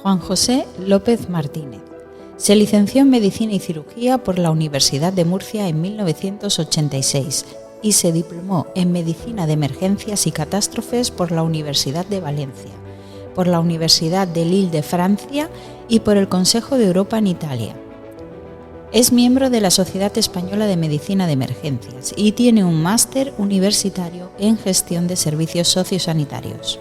Juan José López Martínez. Se licenció en Medicina y Cirugía por la Universidad de Murcia en 1986 y se diplomó en Medicina de Emergencias y Catástrofes por la Universidad de Valencia, por la Universidad de Lille de Francia y por el Consejo de Europa en Italia. Es miembro de la Sociedad Española de Medicina de Emergencias y tiene un máster universitario en Gestión de Servicios Sociosanitarios.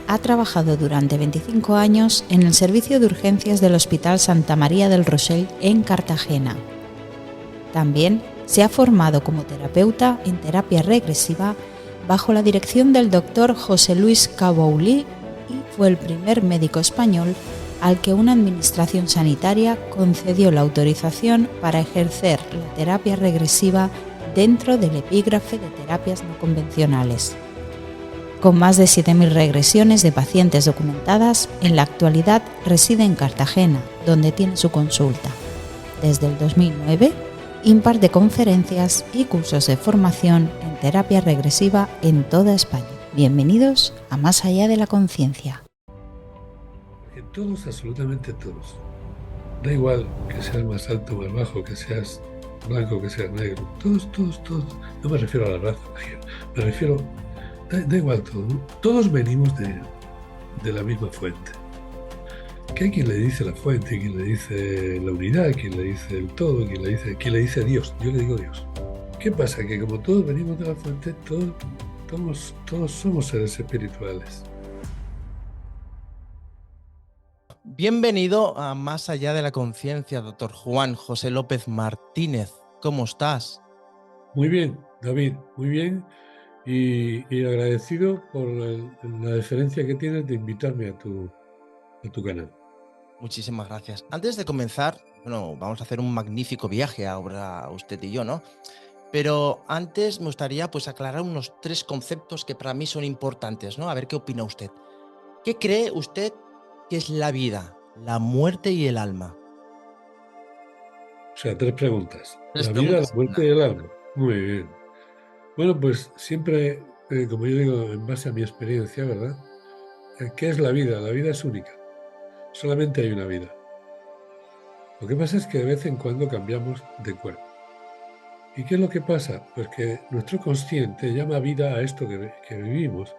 Ha trabajado durante 25 años en el Servicio de Urgencias del Hospital Santa María del Rossell en Cartagena. También se ha formado como terapeuta en terapia regresiva bajo la dirección del Dr. José Luis Caboulí y fue el primer médico español al que una administración sanitaria concedió la autorización para ejercer la terapia regresiva dentro del epígrafe de terapias no convencionales. Con más de 7.000 regresiones de pacientes documentadas, en la actualidad reside en Cartagena, donde tiene su consulta. Desde el 2009, imparte conferencias y cursos de formación en terapia regresiva en toda España. Bienvenidos a Más allá de la conciencia. Todos, absolutamente todos. Da igual que seas más alto o más bajo, que seas blanco, que seas negro. Todos. No me refiero a la raza, me refiero... Da igual todo, ¿no? Todos venimos de la misma fuente. Que hay quien le dice la fuente, quien le dice la unidad, quien le dice el todo, quien le dice Dios. Yo le digo Dios. ¿Qué pasa? Que como todos venimos de la fuente, todos somos seres espirituales. Bienvenido a Más allá de la conciencia, doctor Juan José López Martínez. ¿Cómo estás? Muy bien, David, muy bien. Y agradecido por la deferencia que tienes de invitarme a tu canal. Muchísimas gracias. Antes de comenzar, vamos a hacer un magnífico viaje ahora usted y yo, ¿no? Pero antes me gustaría aclarar unos 3 conceptos que para mí son importantes, ¿no? A ver qué opina usted. ¿Qué cree usted que es la vida, la muerte y el alma? O sea, 3 preguntas. 3 La vida, preguntas. la muerte y el alma. Muy bien. Bueno, pues siempre, como yo digo, en base a mi experiencia, ¿verdad? ¿Qué es la vida? La vida es única. Solamente hay una vida. Lo que pasa es que de vez en cuando cambiamos de cuerpo. ¿Y qué es lo que pasa? Pues que nuestro consciente llama vida a esto que vivimos,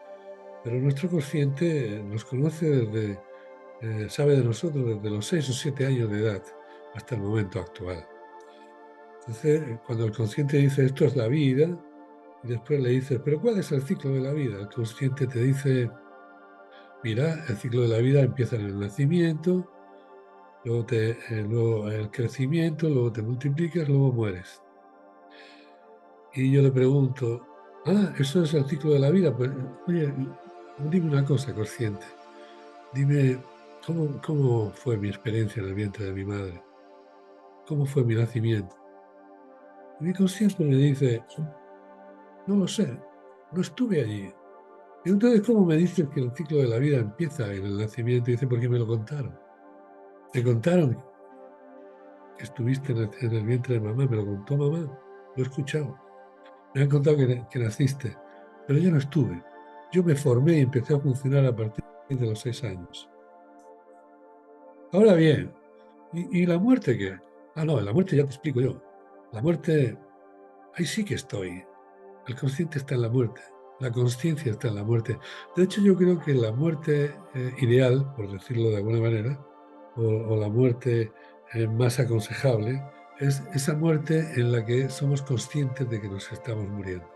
pero nuestro consciente nos conoce sabe de nosotros desde los 6 o 7 años de edad hasta el momento actual. Entonces, cuando el consciente dice esto es la vida, y después le dices, ¿pero cuál es el ciclo de la vida? El consciente te dice, mira, el ciclo de la vida empieza en el nacimiento, luego el crecimiento, luego te multiplicas, luego mueres. Y yo le pregunto, ¿eso es el ciclo de la vida? Pues, oye, dime una cosa, consciente. Dime, ¿cómo fue mi experiencia en el vientre de mi madre? ¿Cómo fue mi nacimiento? Y mi consciente me dice, no lo sé, no estuve allí. Y entonces, ¿cómo me dices que el ciclo de la vida empieza en el nacimiento? Y dice, porque me lo contaron. Me contaron que estuviste en el vientre de mamá, me lo contó mamá, lo he escuchado. Me han contado que naciste, pero yo no estuve. Yo me formé y empecé a funcionar a partir de los 6 años. Ahora bien, ¿y la muerte qué? No, la muerte ya te explico yo. La muerte, ahí sí que estoy. El consciente está en la muerte. La conciencia está en la muerte. De hecho, yo creo que la muerte ideal, por decirlo de alguna manera, o la muerte más aconsejable, es esa muerte en la que somos conscientes de que nos estamos muriendo.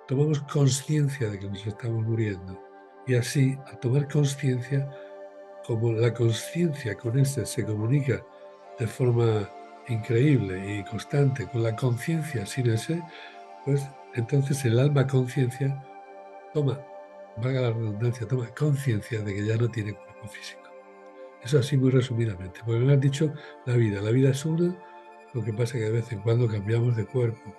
Tomamos conciencia de que nos estamos muriendo. Y así, al tomar conciencia, como la conciencia con ese se comunica de forma increíble y constante con la conciencia sin ese, pues entonces el alma conciencia toma, valga la redundancia, toma conciencia de que ya no tiene cuerpo físico. Eso así muy resumidamente, porque me has dicho la vida es una, lo que pasa es que de vez en cuando cambiamos de cuerpo.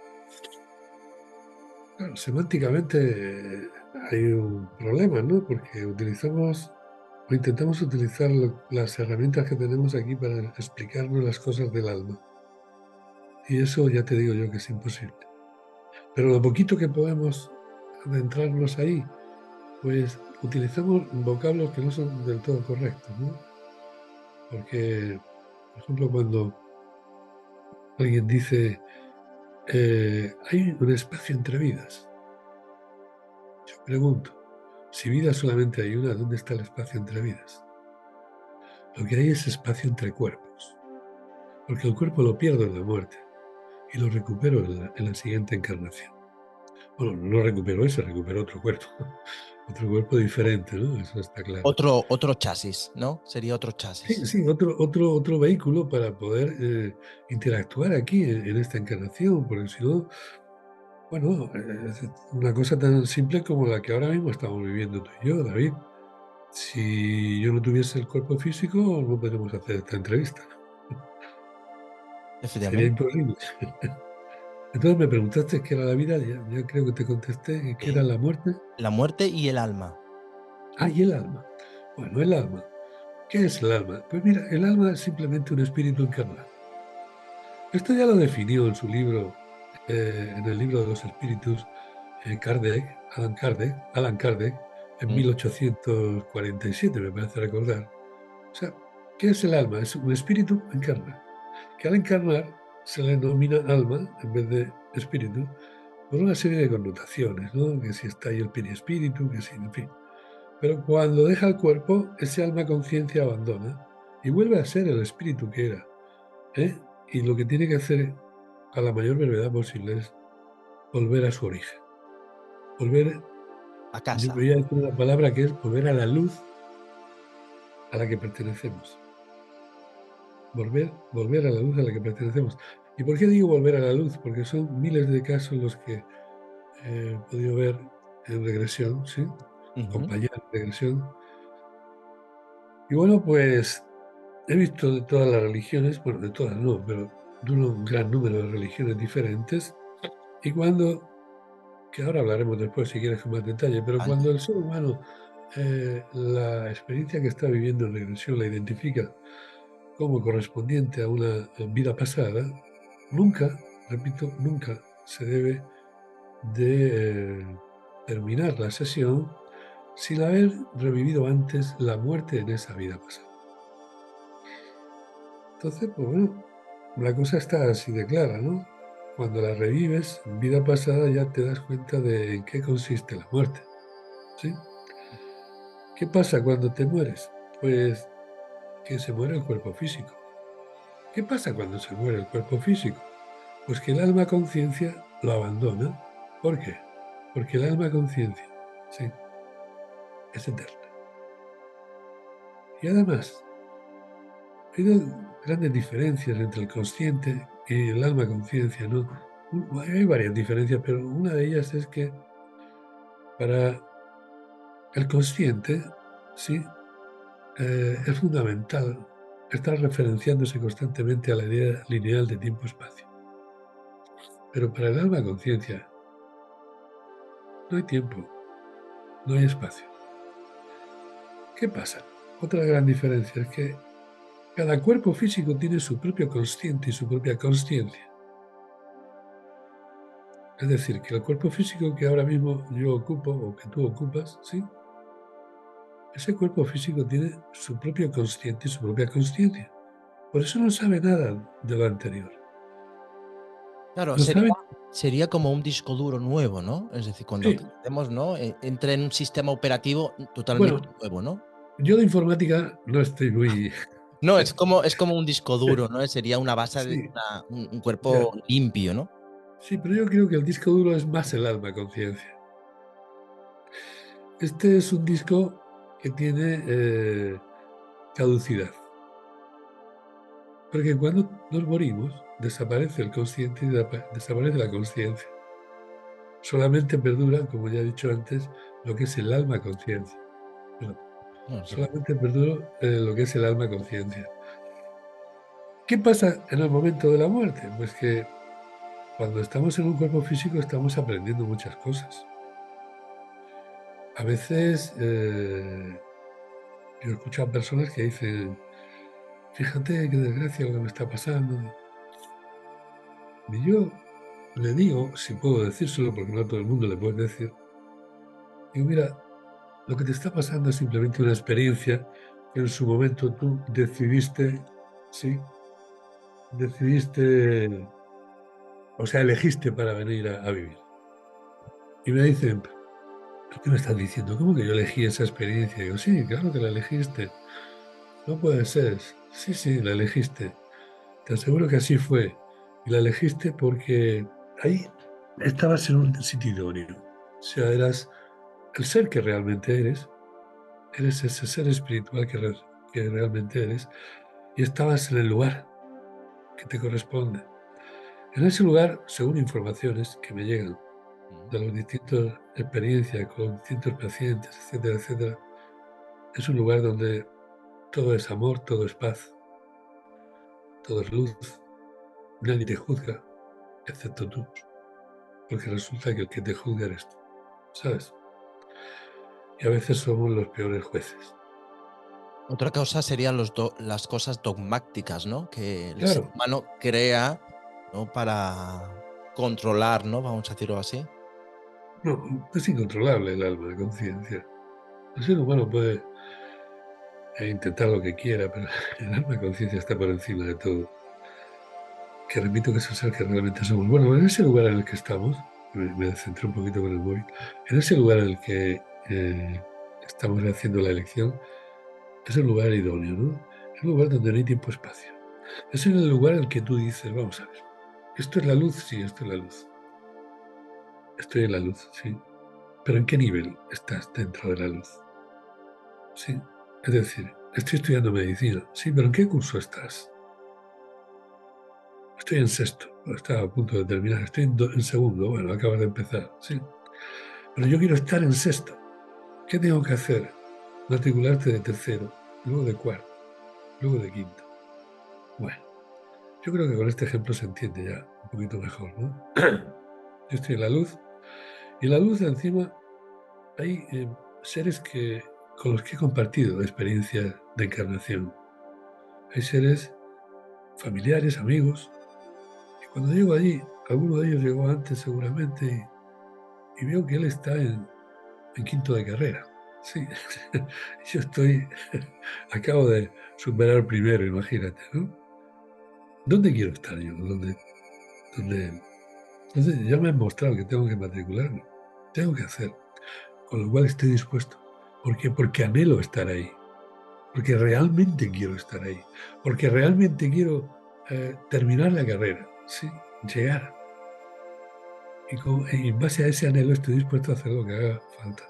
Claro, semánticamente hay un problema, ¿no? Porque intentamos utilizar las herramientas que tenemos aquí para explicarnos las cosas del alma. Y eso ya te digo yo que es imposible. Pero lo poquito que podemos adentrarnos ahí, pues utilizamos vocablos que no son del todo correctos, ¿no? Porque, por ejemplo, cuando alguien dice, hay un espacio entre vidas, yo pregunto, si vida solamente hay una, ¿dónde está el espacio entre vidas? Lo que hay es espacio entre cuerpos, porque el cuerpo lo pierdo en la muerte y lo recupero en la siguiente encarnación. Bueno, no recupero ese, recupero otro cuerpo diferente, ¿no? Eso está claro. Otro chasis, ¿no? Sería otro Sí, chasis. sí, otro vehículo para poder interactuar aquí en esta encarnación, porque si no, bueno, es una cosa tan simple como la que ahora mismo estamos viviendo tú y yo, David. Si yo no tuviese el cuerpo físico, no podríamos hacer esta entrevista. Sería Efectivamente. imposible. Entonces me preguntaste qué era la vida, ya creo que te contesté, qué era la muerte. La muerte y el alma. Ah, y el alma. Bueno, el alma. ¿Qué es el alma? Pues mira, el alma es simplemente un espíritu encarnado. Esto ya lo definió en su libro, en el libro de los espíritus, Alan Kardec, en Mm. 1847, me parece recordar. O sea, ¿qué es el alma? Es un espíritu encarnado. Que al encarnar se le denomina alma en vez de espíritu, por una serie de connotaciones, ¿no? Que si está ahí el perispíritu, que si, en fin. Pero cuando deja el cuerpo, ese alma conciencia abandona y vuelve a ser el espíritu que era, ¿eh? Y lo que tiene que hacer a la mayor brevedad posible es volver a su origen. Volver, A yo casa. voy a decir una palabra que es volver a la luz a la que pertenecemos. Volver a la luz a la que pertenecemos. ¿Y por qué digo volver a la luz? Porque son miles de casos los que he podido ver en regresión, ¿sí? Ujú. Acompañar en regresión. Y bueno, pues he visto de todas las religiones, bueno, de todas no, pero de un gran número de religiones diferentes. Y cuando, que ahora hablaremos después si quieres con más detalle, pero Vale. cuando el ser humano la experiencia que está viviendo en regresión la identifica como correspondiente a una vida pasada, nunca, repito, nunca se debe de terminar la sesión sin haber revivido antes la muerte en esa vida pasada. Entonces, pues bueno, la cosa está así de clara, ¿no? Cuando la revives en vida pasada ya te das cuenta de en qué consiste la muerte, ¿sí? ¿Qué pasa cuando te mueres? Pues que se muere el cuerpo físico. ¿Qué pasa cuando se muere el cuerpo físico? Pues que el alma conciencia lo abandona. ¿Por qué? Porque el alma conciencia, sí, es eterna. Y además, hay dos grandes diferencias entre el consciente y el alma conciencia, ¿no? Hay varias diferencias, pero una de ellas es que para el consciente, sí, es fundamental estar referenciándose constantemente a la idea lineal de tiempo-espacio. Pero para el alma conciencia no hay tiempo, no hay espacio. ¿Qué pasa? Otra gran diferencia es que cada cuerpo físico tiene su propio consciente y su propia consciencia. Es decir, que el cuerpo físico que ahora mismo yo ocupo o que tú ocupas, ¿sí? Ese cuerpo físico tiene su propio consciente y su propia consciencia. Por eso no sabe nada de lo anterior. Claro, No sabe, sería como un disco duro nuevo, ¿no? Es decir, cuando sí, crecemos, ¿no? Entra en un sistema operativo totalmente bueno, nuevo, ¿no? yo de informática no estoy muy... No, es como un disco duro, ¿no? Sería una base de Sí, un cuerpo ya. limpio, ¿no? Sí, pero yo creo que el disco duro es más el alma conciencia. Este es un disco que tiene caducidad. Porque cuando nos morimos, desaparece el consciente y desaparece la conciencia. Solamente perdura, como ya he dicho antes, lo que es el alma conciencia. Perdón. No, sí. Solamente perdura lo que es el alma conciencia. ¿Qué pasa en el momento de la muerte? Pues que cuando estamos en un cuerpo físico estamos aprendiendo muchas cosas. A veces yo he escuchado a personas que dicen, fíjate qué desgracia lo que me está pasando. Y yo le digo, si puedo decírselo, porque no a todo el mundo le puedes decir, digo, mira, lo que te está pasando es simplemente una experiencia en su momento tú decidiste, sí, decidiste, o sea, elegiste para venir a vivir. Y me dicen, ¿tú qué me estás diciendo? ¿Cómo que yo elegí esa experiencia? Y digo, sí, claro que la elegiste. No puede ser. Sí, sí, la elegiste. Te aseguro que así fue. Y la elegiste porque ahí estabas en un sitio idóneo. O sea, eras el ser que realmente eres ese ser espiritual que realmente eres, y estabas en el lugar que te corresponde. En ese lugar, según informaciones que me llegan de las distintas experiencias con distintos pacientes, etcétera, etcétera, es un lugar donde todo es amor, todo es paz, todo es luz, nadie te juzga, excepto tú, porque resulta que el que te juzga eres tú, ¿sabes? Y a veces somos los peores jueces. Otra cosa serían las cosas dogmáticas, ¿no? Que el ser Claro, humano crea, ¿no? Para controlar, ¿no? Vamos a decirlo así. no, es incontrolable el alma, la conciencia. El ser humano puede intentar lo que quiera, pero el alma, la conciencia está por encima de todo. Que repito que es el ser que realmente somos. Bueno, en ese lugar en el que estamos, me centré un poquito con el móvil, en ese lugar en el que estamos haciendo la elección, es el lugar idóneo, ¿no? Es el lugar donde no hay tiempo-espacio. Es el lugar en el que tú dices, vamos a ver, ¿esto es la luz? Sí, esto es la luz. Estoy en la luz, sí. Pero ¿en qué nivel estás dentro de la luz? Sí. Es decir, estoy estudiando medicina, sí, pero ¿en qué curso estás? Estoy en sexto, estaba a punto de terminar, estoy en segundo, bueno, acabas de empezar, sí. Pero yo quiero estar en sexto. ¿Qué tengo que hacer? Matricularte de tercero, luego de cuarto, luego de quinto. Bueno, yo creo que con este ejemplo se entiende ya un poquito mejor, ¿no? Yo estoy en la luz, y en la luz encima hay seres con los que he compartido experiencias de encarnación. Hay seres familiares, amigos, y cuando llego allí, alguno de ellos llegó antes seguramente, y veo que él está en quinto de carrera. Sí, yo acabo de superar el primero, imagínate, ¿no? ¿Dónde quiero estar yo? ¿Dónde él? Entonces ya me han mostrado que tengo que matricularme, tengo que hacer, con lo cual estoy dispuesto. ¿Por qué? Porque anhelo estar ahí, porque realmente quiero estar ahí, porque realmente quiero terminar la carrera, sí, llegar. Y en base a ese anhelo estoy dispuesto a hacer lo que haga falta.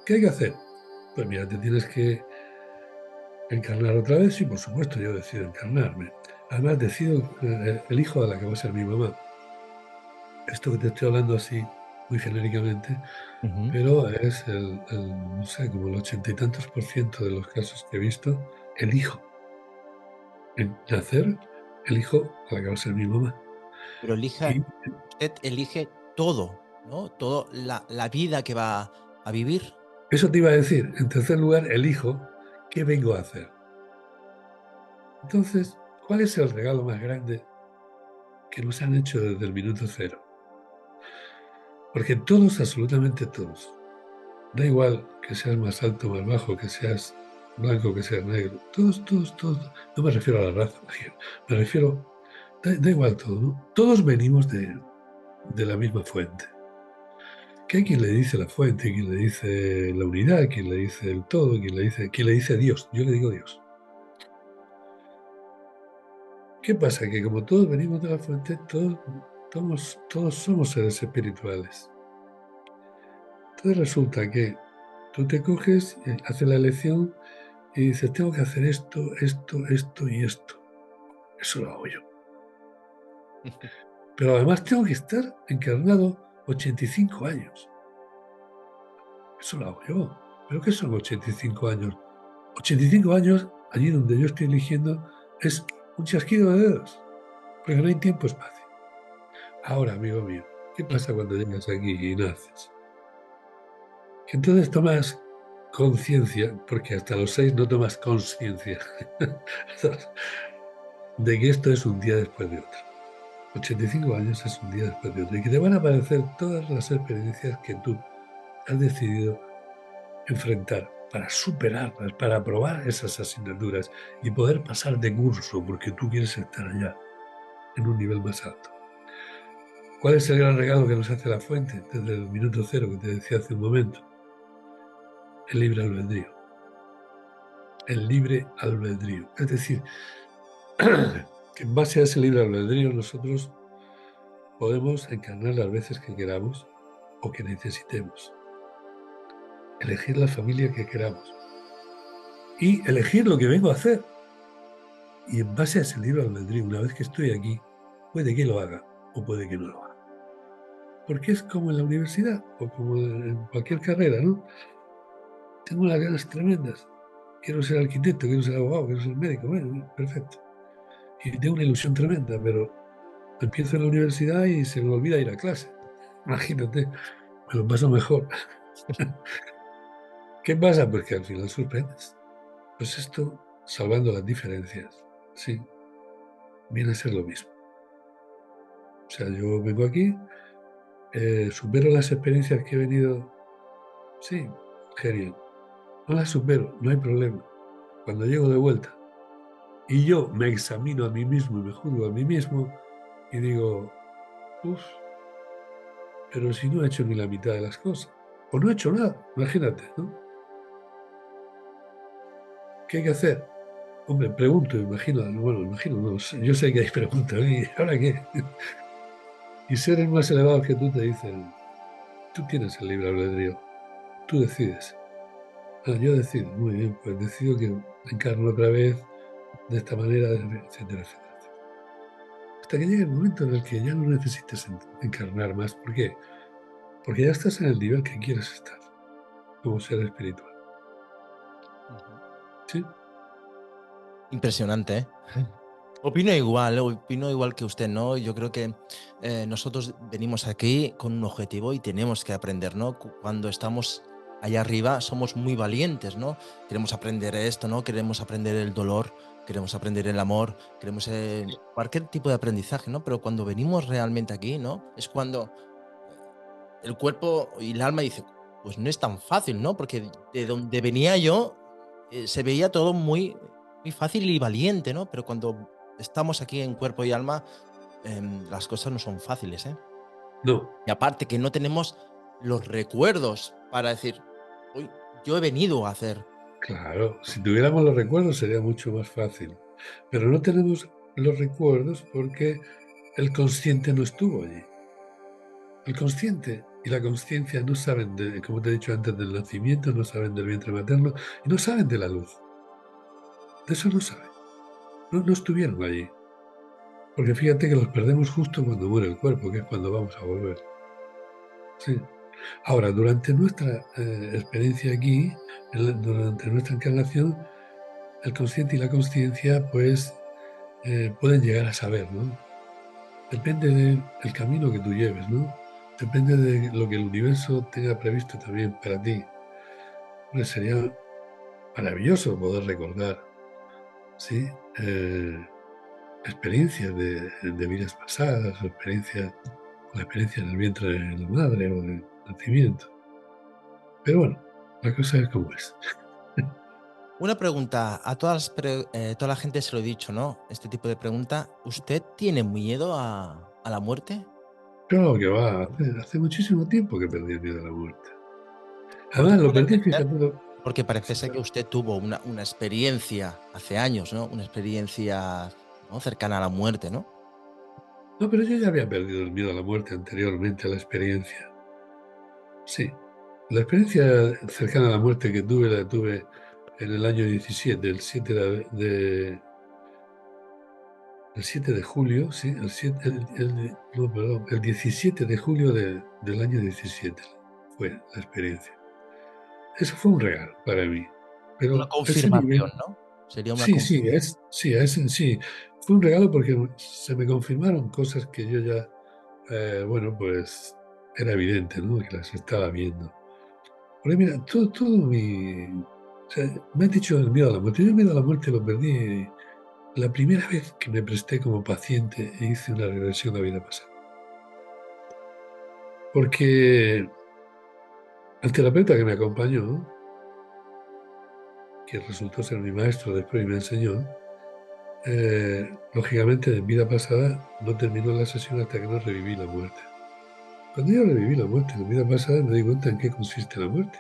¿Qué hay que hacer? Pues mira, te tienes que encarnar otra vez, sí, por supuesto, yo decido encarnarme. Además, elijo a la que va a ser mi mamá. Esto que te estoy hablando así, muy genéricamente, Ujú. pero es no sé, como el 80 y tantos% de los casos que he visto, elijo. En nacer, elijo a la que va a ser mi mamá. Pero elija, Y usted elige todo, ¿no? Todo la vida que va a vivir. eso te iba a decir. En tercer lugar, elijo qué vengo a hacer. Entonces, ¿cuál es el regalo más grande que nos han hecho desde el minuto cero? Porque todos, absolutamente todos, da igual que seas más alto o más bajo, que seas blanco, que seas negro, todos, no me refiero a la raza, me refiero, da igual todo, ¿no? Todos venimos de la misma fuente. Que hay quien le dice la fuente, quien le dice la unidad, quien le dice el todo, quien le dice Dios. Yo le digo Dios. ¿Qué pasa? Que como todos venimos de la fuente, todos somos seres espirituales. Entonces resulta que tú te coges, haces la elección y dices, tengo que hacer esto y esto. Eso lo hago yo. Pero además tengo que estar encarnado 85 años. Eso lo hago yo. ¿Pero qué son 85 años? 85 años, allí donde yo estoy eligiendo, es un chasquido de dedos, porque no hay tiempo-espacio. Ahora, amigo mío, ¿qué pasa cuando llegas aquí y naces? Que entonces tomas conciencia, porque hasta los 6 no tomas conciencia, de que esto es un día después de otro. 85 años es un día después de otro, y que te van a aparecer todas las experiencias que tú has decidido enfrentar. para superarlas, para aprobar esas asignaturas y poder pasar de curso porque tú quieres estar allá, en un nivel más alto. ¿Cuál es el gran regalo que nos hace la fuente desde el minuto cero que te decía hace un momento? El libre albedrío. El libre albedrío. Es decir, que en base a ese libre albedrío nosotros podemos encarnar las veces que queramos o que necesitemos. Elegir la familia que queramos. Y elegir lo que vengo a hacer. Y en base a ese libre albedrío, una vez que estoy aquí, puede que lo haga o puede que no lo haga. Porque es como en la universidad o como en cualquier carrera, ¿no? Tengo unas ganas tremendas. Quiero ser arquitecto, quiero ser abogado, quiero ser médico. Bueno, perfecto. Y tengo una ilusión tremenda, pero empiezo en la universidad y se me olvida ir a clase. Imagínate, me lo paso mejor. ¿Qué pasa? Pues que al final sorprendes. Pues esto, salvando las diferencias, sí, viene a ser lo mismo. O sea, yo vengo aquí, supero las experiencias que he venido, sí, genial. No las supero, no hay problema. Cuando llego de vuelta y yo me examino a mí mismo y me juzgo a mí mismo y digo, uff, pero si no he hecho ni la mitad de las cosas, o no he hecho nada, imagínate, ¿no? ¿Qué hay que hacer? Hombre, pregunto, imagino, bueno, imagino, no, yo sé que hay preguntas, ¿y ahora qué? Y seres más elevados que tú te dicen, tú tienes el libre albedrío, tú decides. Ah, yo decido, muy bien, pues decido que encarno otra vez de esta manera, etcétera, etcétera. Hasta que llegue el momento en el que ya no necesites encarnar más. ¿Por qué? Porque ya estás en el nivel que quieres estar, como ser espiritual. ¿Sí? Impresionante, ¿eh? Opino igual que usted, ¿no? Yo creo que nosotros venimos aquí con un objetivo y tenemos que aprender, ¿no? Cuando estamos allá arriba somos muy valientes, ¿no? Queremos aprender esto, ¿no? Queremos aprender el dolor, queremos aprender el amor, queremos cualquier tipo de aprendizaje, ¿no? Pero cuando venimos realmente aquí, ¿no? Es cuando el cuerpo y el alma dice, pues no es tan fácil, ¿no? Porque de donde venía yo se veía todo muy fácil y valiente, ¿no? Pero cuando estamos aquí en cuerpo y alma, las cosas no son fáciles, ¿eh? No, Y aparte que no tenemos los recuerdos para decir, uy, yo he venido a hacer. claro, si tuviéramos los recuerdos sería mucho más fácil. Pero no tenemos los recuerdos porque el consciente no estuvo allí. El consciente y la conciencia no saben, como te he dicho antes, del nacimiento, no saben del vientre materno y no saben de la luz. De eso no saben. No, no estuvieron allí. Porque fíjate que los perdemos justo cuando muere el cuerpo, que es cuando vamos a volver. Sí. Ahora, durante nuestra experiencia aquí, durante nuestra encarnación, el consciente y la conciencia, pues, pueden llegar a saber, ¿no? Depende del camino que tú lleves, ¿no? Depende de lo que el universo tenga previsto también para ti. Pues sería maravilloso poder recordar, ¿sí? Experiencias de vidas pasadas, o experiencias, la experiencia en el vientre de la madre o del nacimiento. Pero bueno, la cosa es como es. Una pregunta, toda la gente se lo he dicho, ¿no? Este tipo de pregunta, ¿usted tiene miedo a la muerte? Claro que va, hace muchísimo tiempo que perdí el miedo a la muerte. Porque Además, lo puedo perdí, entender, fíjate, porque parece ser que usted tuvo una experiencia hace años, ¿no? Una experiencia, ¿no? Cercana a la muerte, ¿no? no, pero yo ya había perdido el miedo a la muerte anteriormente a la experiencia. Sí, la experiencia cercana a la muerte que tuve, la tuve en el año 17, el 7 el 7 de julio, sí, no, perdón, el 17 de julio del año 17 fue la experiencia. Eso fue un regalo para mí, Una pero ese confirmación, nivel, ¿no? Sería una sí, confirmación. sí, fue un regalo porque se me confirmaron cosas que yo ya, bueno, pues era evidente, ¿no? Que las estaba viendo. Porque mira, todo mi... O sea, me has dicho el miedo a la muerte. Yo el miedo a la muerte lo perdí la primera vez que me presté como paciente e hice una regresión a vida pasada. Porque el terapeuta que me acompañó que resultó ser mi maestro después y me enseñó, lógicamente en vida pasada no terminó la sesión hasta que no reviví la muerte. Cuando yo reviví la muerte en vida pasada me di cuenta en qué consiste la muerte.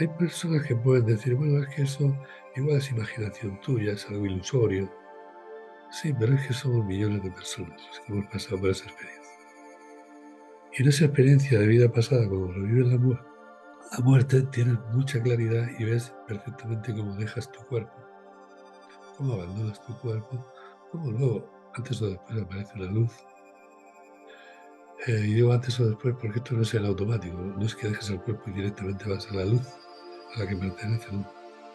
Hay personas que pueden decir, bueno, es que eso igual es imaginación tuya, es algo ilusorio. Sí, pero es que somos millones de personas los que hemos pasado por esa experiencia. Y en esa experiencia de vida pasada, cuando revives la muerte, tienes mucha claridad y ves perfectamente cómo dejas tu cuerpo, cómo abandonas tu cuerpo, cómo luego, antes o después, aparece la luz. Y digo antes o después porque esto no es el automático, no es que dejes el cuerpo y directamente vas a la luz a la que pertenece, ¿no?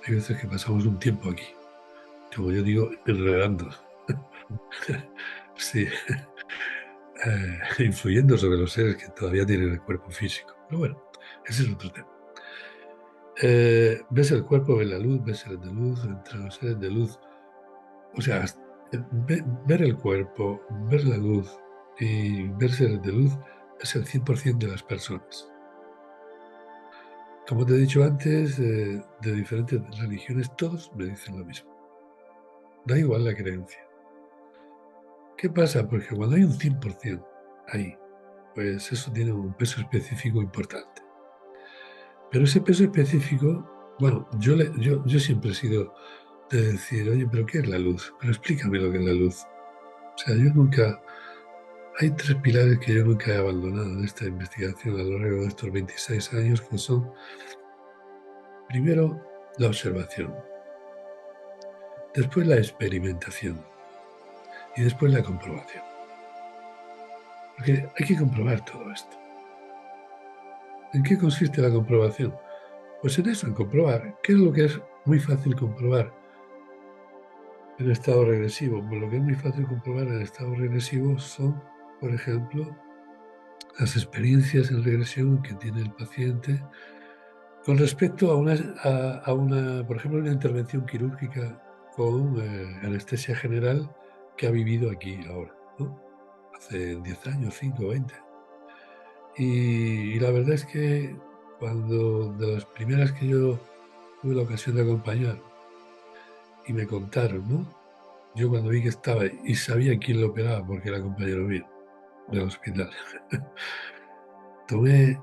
Hay veces que pasamos un tiempo aquí, como yo digo, enredando. Sí, influyendo sobre los seres que todavía tienen el cuerpo físico. Pero bueno, ese es otro tema. Ves el cuerpo, ves la luz, ves seres de luz, entre los seres de luz. O sea, ver el cuerpo, ver la luz y ver seres de luz es el 100% de las personas. Como te he dicho antes, de diferentes religiones, todos me dicen lo mismo. Da igual la creencia. ¿Qué pasa? Porque cuando hay un 100% ahí, pues eso tiene un peso específico importante. Pero ese peso específico, bueno, yo siempre he sido de decir, oye, pero ¿qué es la luz? Pero explícame lo que es la luz. O sea, yo nunca... Hay 3 pilares que yo nunca he abandonado en esta investigación a lo largo de estos 26 años, que son, primero, la observación, después la experimentación y después la comprobación. Porque hay que comprobar todo esto. ¿En qué consiste la comprobación? Pues en eso, en comprobar. ¿Qué es lo que es muy fácil comprobar en estado regresivo? Pues lo que es muy fácil comprobar en estado regresivo son, por ejemplo, las experiencias en regresión que tiene el paciente con respecto a una, por ejemplo, una intervención quirúrgica con anestesia general que ha vivido aquí ahora, ¿no? Hace 10 años, 5, 20. Y la verdad es que cuando de las primeras que yo tuve la ocasión de acompañar y me contaron, ¿no? Yo cuando vi que estaba y sabía quién lo operaba porque era compañero mío del hospital, tomé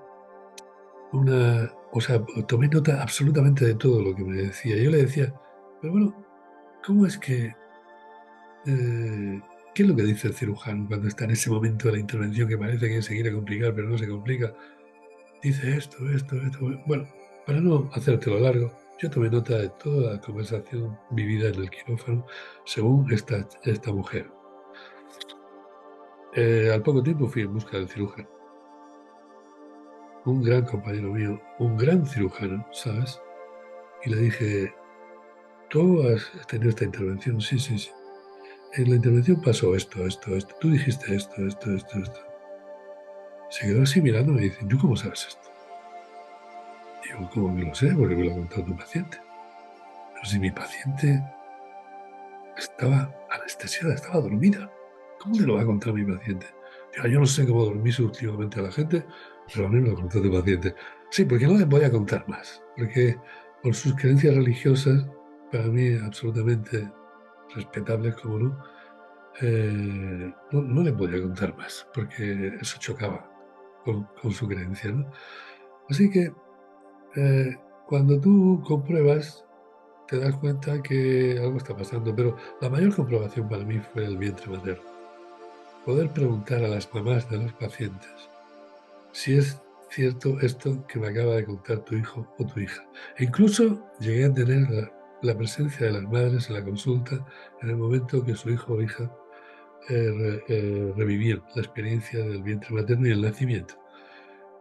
tomé nota absolutamente de todo lo que me decía. Yo le decía, pero bueno, ¿cómo es que, qué es lo que dice el cirujano cuando está en ese momento de la intervención que parece que se quiere complicar, pero no se complica? Dice esto. Bueno, para no hacértelo largo, yo tomé nota de toda la conversación vivida en el quirófano según esta mujer. Al poco tiempo fui en busca del cirujano. Un gran compañero mío, un gran cirujano, ¿sabes? Y le dije, ¿tú has tenido esta intervención? Sí. En la intervención pasó esto. Tú dijiste esto. Se quedó así mirando y me dice, ¿tú cómo sabes esto? Digo, ¿cómo que lo sé? Porque me lo ha contado tu paciente. Pero si mi paciente estaba anestesiada, estaba dormida, ¿cómo te lo va a contar mi paciente? Digo, yo no sé cómo dormís últimamente a la gente, pero a mí me lo contó tu paciente. Sí, porque no les voy a contar más, porque por sus creencias religiosas, para mí absolutamente respetables como no le podía contar más, porque eso chocaba con su creencia, ¿no? Así que cuando tú compruebas, te das cuenta que algo está pasando, pero la mayor comprobación para mí fue el vientre materno. Poder preguntar a las mamás de los pacientes si es cierto esto que me acaba de contar tu hijo o tu hija. E incluso llegué a tener la presencia de las madres en la consulta en el momento que su hijo o hija revivir la experiencia del vientre materno y el nacimiento.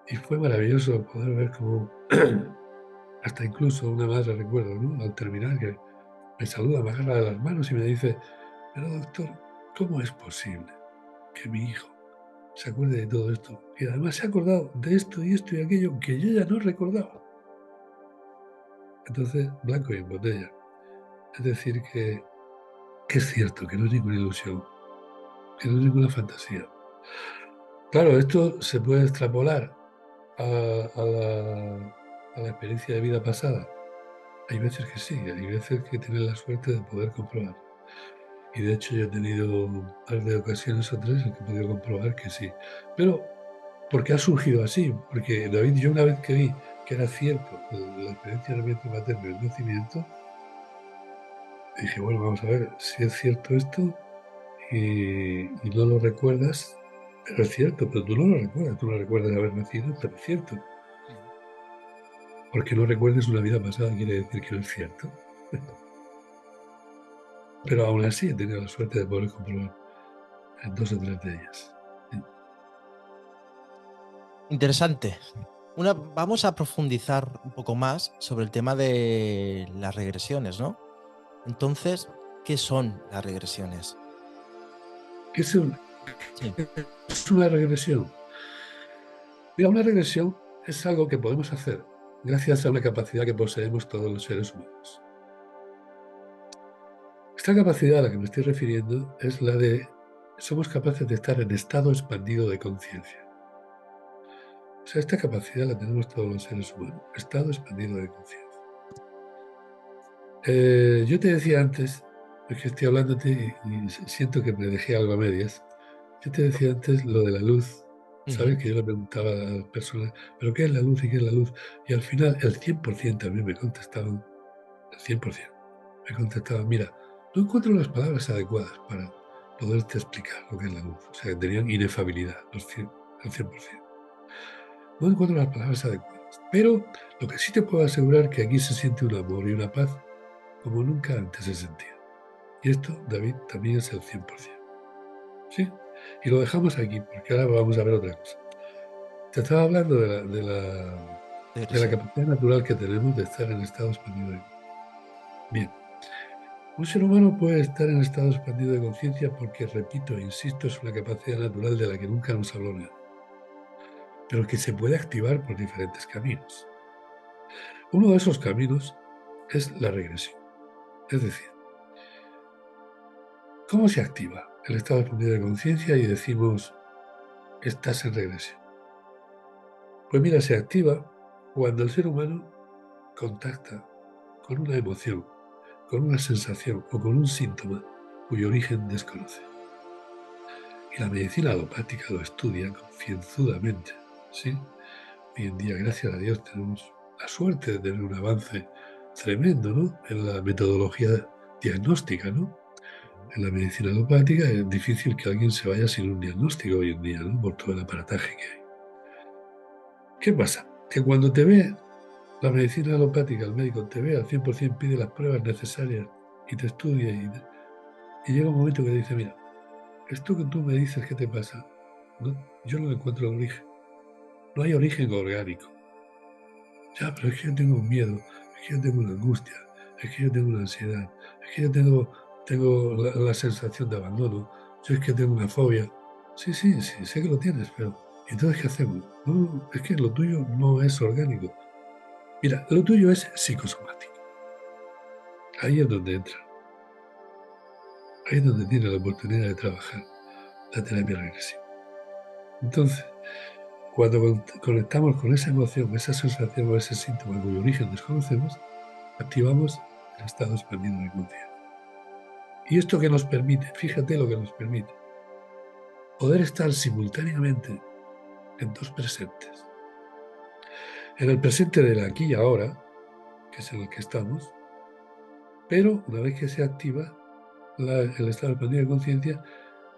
Y fue maravilloso poder ver cómo, hasta incluso una madre, recuerdo, ¿no? Al terminar, que me saluda, me agarra de las manos y me dice, pero doctor, ¿cómo es posible que mi hijo se acuerde de todo esto? Y además se ha acordado de esto y esto y aquello que yo ya no recordaba. Entonces, blanco y en botella. Es decir, que es cierto, que no es ninguna ilusión, que no es ninguna fantasía. Claro, esto se puede extrapolar a la experiencia de vida pasada. Hay veces que sí, hay veces que tienes la suerte de poder comprobar. Y de hecho yo he tenido un par de ocasiones o tres en que he podido comprobar que sí. Pero, ¿por qué ha surgido así? Porque David, yo una vez que vi que era cierto la experiencia del vientre materno y el nacimiento, dije, bueno, vamos a ver si es cierto esto y no lo recuerdas, pero es cierto, pero tú no lo recuerdas, tú no recuerdas haber nacido, pero es cierto. Porque no recuerdes una vida pasada quiere decir que no es cierto. Pero aún así he tenido la suerte de poder comprobar en dos o tres de ellas. Interesante. Vamos a profundizar un poco más sobre el tema de las regresiones, ¿no? Entonces, ¿qué son las regresiones? ¿Qué Sí. es una regresión? Mira, una regresión es algo que podemos hacer gracias a una capacidad que poseemos todos los seres humanos. Esta capacidad a la que me estoy refiriendo es la de somos capaces de estar en estado expandido de conciencia. O sea, esta capacidad la tenemos todos los seres humanos, estado expandido de conciencia. Yo te decía antes, porque estoy hablándote y siento que me dejé algo a medias, yo te decía antes lo de la luz, ¿sabes? Ujú. Que yo le preguntaba a las personas, ¿pero qué es la luz y qué es la luz? Y al final el 100% también me contestaban, el 100%, me contestaban, mira, no encuentro las palabras adecuadas para poderte explicar lo que es la luz. O sea, que tenían inefabilidad, el 100%. No encuentro las palabras adecuadas. Pero lo que sí te puedo asegurar es que aquí se siente un amor y una paz como nunca antes he sentido. Y esto, David, también es el 100%. ¿Sí? Y lo dejamos aquí, porque ahora vamos a ver otra cosa. Te estaba hablando de la Regresión. capacidad natural que tenemos de estar en estado expandido. Bien, un ser humano puede estar en estado expandido de conciencia porque, repito e insisto, es una capacidad natural de la que nunca nos habló nadie, pero que se puede activar por diferentes caminos. Uno de esos caminos es la regresión. Es decir, ¿cómo se activa el estado expandido de conciencia y decimos estás en regresión? Pues mira, se activa cuando el ser humano contacta con una emoción, con una sensación o con un síntoma cuyo origen desconoce. Y la medicina alopática lo estudia concienzudamente, ¿sí? Hoy en día, gracias a Dios, tenemos la suerte de tener un avance tremendo, ¿no? En la metodología diagnóstica, ¿no? En la medicina alopática es difícil que alguien se vaya sin un diagnóstico hoy en día, ¿no? Por todo el aparataje que hay. ¿Qué pasa? Que cuando te ve la medicina alopática, el médico te ve al 100%, pide las pruebas necesarias y te estudia y llega un momento que dice, mira, esto que tú me dices que te pasa, no, yo no encuentro el origen. No hay origen orgánico. Ya, pero es que yo tengo un miedo, es que yo tengo una angustia, es que yo tengo una ansiedad, es que yo tengo la sensación de abandono, yo es que tengo una fobia. Sí, sí, sí, sé que lo tienes, pero entonces ¿qué hacemos? No, es que lo tuyo no es orgánico. Mira, lo tuyo es psicosomático. Ahí es donde entra. Ahí es donde tiene la oportunidad de trabajar la terapia regresiva. Entonces, cuando conectamos con esa emoción, esa sensación o ese síntoma cuyo origen desconocemos, activamos el estado expandido de conciencia. ¿Y esto que nos permite? Fíjate lo que nos permite. Poder estar simultáneamente en dos presentes. En el presente del aquí y ahora, que es en el que estamos, pero una vez que se activa el estado expandido de conciencia,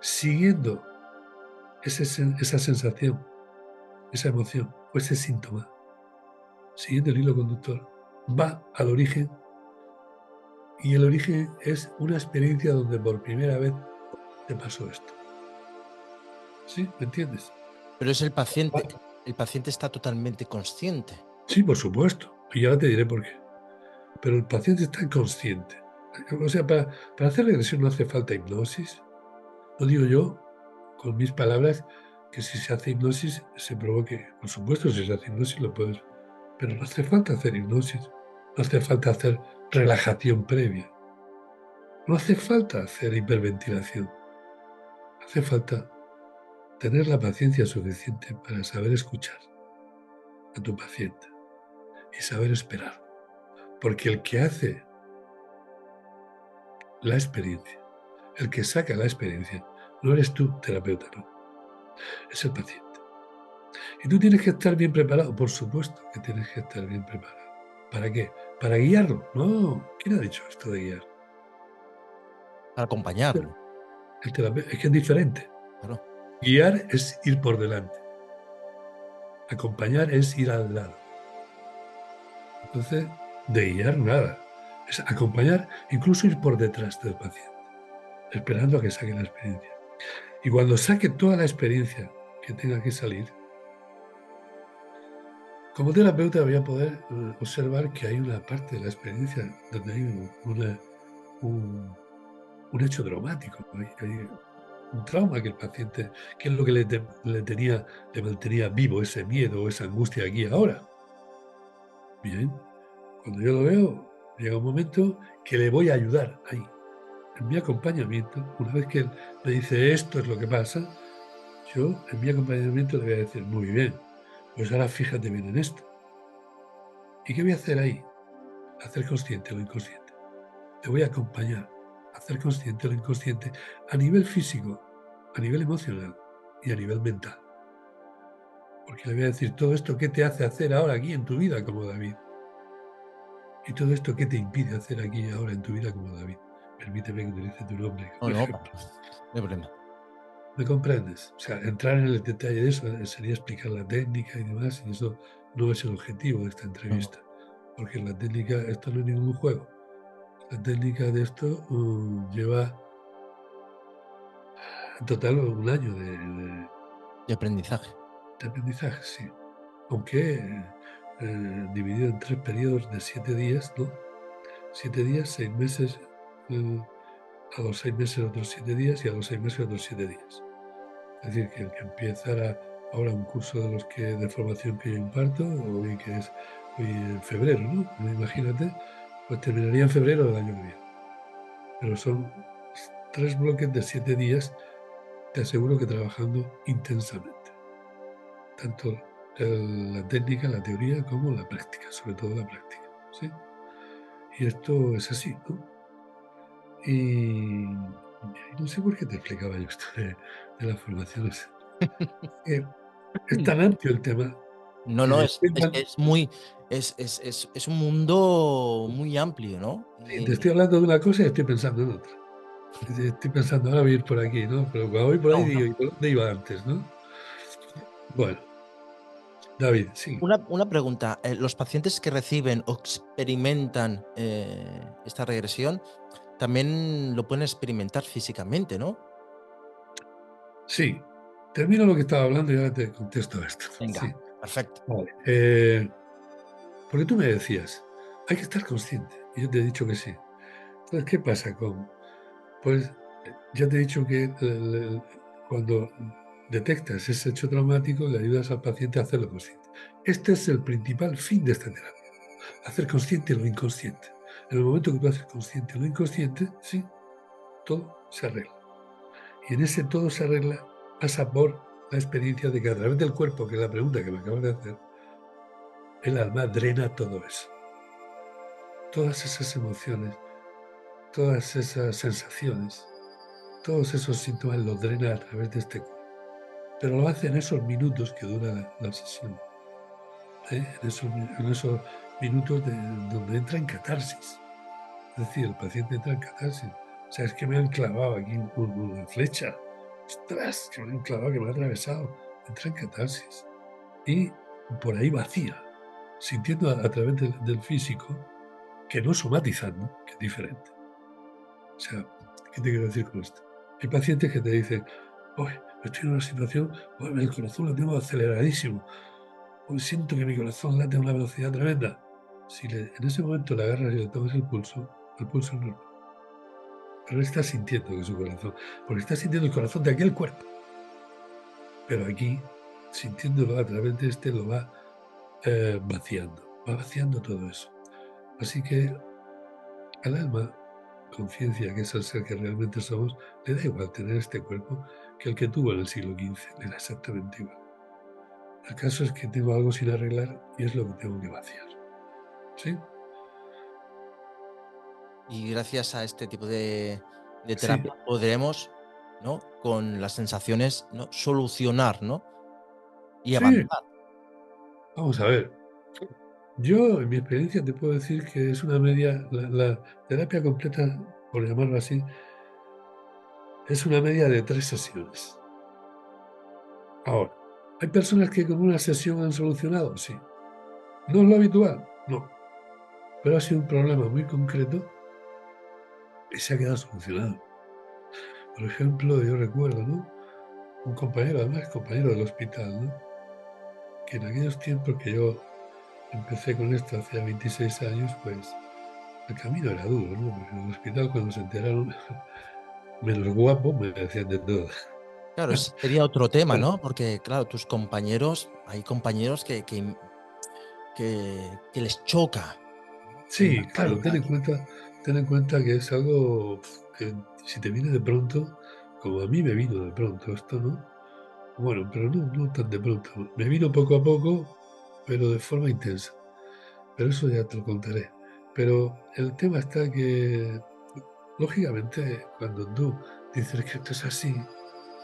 siguiendo esa sensación, esa emoción o ese síntoma, siguiendo el hilo conductor, va al origen y el origen es una experiencia donde por primera vez te pasó esto. ¿Sí? ¿Me entiendes? Pero es Va. el paciente está totalmente consciente. Sí, por supuesto. Y ahora te diré por qué. Pero el paciente está inconsciente. O sea, para hacer regresión no hace falta hipnosis. No digo yo, con mis palabras, que si se hace hipnosis se provoque. Por supuesto, si se hace hipnosis lo puedes. Pero no hace falta hacer hipnosis. No hace falta hacer relajación previa. No hace falta hacer hiperventilación. Hace falta tener la paciencia suficiente para saber escuchar a tu paciente y saber esperar. Porque el que hace la experiencia, el que saca la experiencia, no eres tú, terapeuta, no. Es el paciente. Y tú tienes que estar bien preparado, por supuesto que tienes que estar bien preparado. ¿Para qué? ¿Para guiarlo? No. ¿Quién ha dicho esto de guiar? Para acompañarlo. El terapeuta es que es diferente. Claro. Guiar es ir por delante. Acompañar es ir al lado. Entonces, de guiar nada. Es acompañar, incluso ir por detrás del paciente, esperando a que saque la experiencia. Y cuando saque toda la experiencia que tenga que salir, como terapeuta voy a poder observar que hay una parte de la experiencia donde hay un hecho traumático, hay un trauma que el paciente, que es lo que le mantenía vivo, ese miedo o esa angustia aquí y ahora. Bien, cuando yo lo veo, llega un momento que le voy a ayudar ahí, en mi acompañamiento. Una vez que él me dice esto es lo que pasa, yo en mi acompañamiento le voy a decir, muy bien, pues ahora fíjate bien en esto. ¿Y qué voy a hacer ahí? Hacer consciente lo inconsciente. Te voy a acompañar a hacer consciente lo inconsciente a nivel físico, a nivel emocional y a nivel mental. Porque le voy a decir todo esto, ¿qué te hace hacer ahora aquí en tu vida como David? Y todo esto, ¿qué te impide hacer aquí y ahora en tu vida como David? Permíteme que utilice tu nombre como No, ejemplo. no hay problema. ¿Me comprendes? O sea, entrar en el detalle de eso sería explicar la técnica y demás, y eso no es el objetivo de esta entrevista. Porque la técnica, esto no es ningún juego. La técnica de esto lleva en total un año De aprendizaje. de aprendizaje, sí. Aunque dividido en 3 periodos de 7 días, ¿no? 7 días, 6 meses, a los 6 meses otros 7 días y a los 6 meses otros 7 días. Es decir, que el que empezara ahora un curso de formación que yo imparto, hoy que es hoy en febrero, ¿no? Imagínate, pues terminaría en febrero del año que viene. Pero son 3 bloques de 7 días, te aseguro que trabajando intensamente. Tanto la técnica, la teoría, como la práctica, sobre todo la práctica, ¿sí? Y esto es así, ¿no? Y no sé por qué te explicaba yo esto de las formaciones. Es tan amplio el tema No, que no, después es muy, es un mundo muy amplio, ¿no? te estoy hablando de una cosa y estoy pensando en otra. Estoy pensando, ahora voy a ir por aquí, ¿no? Pero cuando voy por ahí No, digo, ¿y por dónde iba antes, no? Bueno, David, sí. una pregunta, los pacientes que reciben o experimentan esta regresión también lo pueden experimentar físicamente, ¿no? Sí. Termino lo que estaba hablando y ahora te contesto esto. Venga, Sí. perfecto. Vale. Porque tú me decías, hay que estar consciente. Y yo te he dicho que sí. Entonces, ¿qué pasa con...? Pues ya te he dicho que cuando detectas ese hecho traumático, le ayudas al paciente a hacerlo consciente. Este es el principal fin de esta terapia. Hacer consciente lo inconsciente. En el momento que tú haces consciente lo inconsciente, sí, todo se arregla. Y en ese todo se arregla pasa por la experiencia de que a través del cuerpo, que es la pregunta que me acabas de hacer, el alma drena todo eso. Todas esas emociones, todas esas sensaciones, todos esos síntomas los drena a través de este cuerpo. Pero lo hace en esos minutos que dura la sesión. En esos minutos donde entra en catarsis. Es decir, el paciente entra en catarsis. O sea, es que me han clavado aquí una flecha. ¡Ostras! Que me han clavado, que me ha atravesado. Entra en catarsis. Y por ahí vacía, sintiendo a través del físico, que no somatizando, que es diferente. O sea, ¿qué te quiero decir con esto? Hay pacientes que te dicen, hoy estoy en una situación, hoy el corazón lo tengo aceleradísimo, hoy siento que mi corazón late a una velocidad tremenda. Si en ese momento le agarras y le tomas el pulso es normal. Pero él está sintiendo que su corazón, porque está sintiendo el corazón de aquel cuerpo. Pero aquí, sintiéndolo a través de este, lo va va vaciando todo eso. Así que al alma, conciencia, que es el ser que realmente somos, le da igual tener este cuerpo que el que tuvo en el siglo XV, le da exactamente igual. El caso es que tengo algo sin arreglar y es lo que tengo que vaciar. ¿Sí? Y gracias a este tipo de Sí, terapia podremos, ¿no? Con las sensaciones, ¿no? Solucionar, ¿no? Y sí, avanzar. vamos a ver. Yo, en mi experiencia, te puedo decir que es una media, la terapia completa, por llamarlo así, es una media de 3 sesiones. Ahora, ¿hay personas que con una sesión han solucionado? Sí. ¿No es lo habitual? No. Pero ha sido un problema muy concreto y se ha quedado solucionado. Por ejemplo, yo recuerdo, ¿no? Un compañero, además compañero del hospital, ¿no? Que en aquellos tiempos que yo empecé con esto hace 26 años, pues el camino era duro, ¿no? Porque en el hospital cuando se enteraron, menos guapo, me decían de todo. Claro, ese sería otro tema, ¿no? Porque, claro, tus compañeros, hay compañeros que les choca, ¿no? En la Sí, claro, actualidad. ten en cuenta que es algo que si te viene de pronto, como a mí me vino de pronto esto, ¿no? Bueno, pero no tan de pronto. Me vino poco a poco, pero de forma intensa. Pero eso ya te lo contaré. Pero el tema está que, lógicamente, cuando tú dices que esto es así,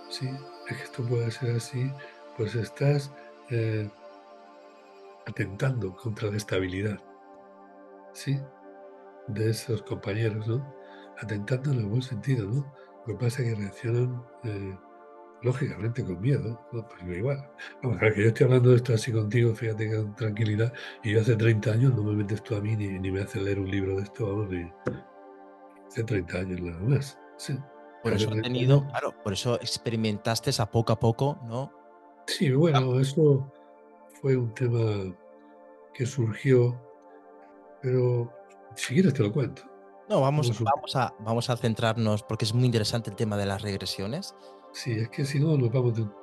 sí, es que esto puede ser así, pues estás eh, atentando contra la estabilidad, ¿sí? De esos compañeros, ¿no? Atentando en el buen sentido, ¿no? Lo que pasa es que reaccionan, lógicamente, con miedo, ¿no? Pues yo igual. Vamos a ver, que yo estoy hablando de esto así contigo, fíjate que con tranquilidad, y yo hace 30 años no me metes tú a mí ni me haces leer un libro de esto, vamos, ni hace 30 años nada más. Sí, Por hace eso ha 30 tenido, años. claro, por eso experimentaste a poco, ¿no? Sí, Cam- bueno, eso fue un tema que surgió, pero si quieres te lo cuento. No, ¿Cómo surgió? vamos a centrarnos, porque es muy interesante el tema de las regresiones. Sí, es que si no nos vamos de un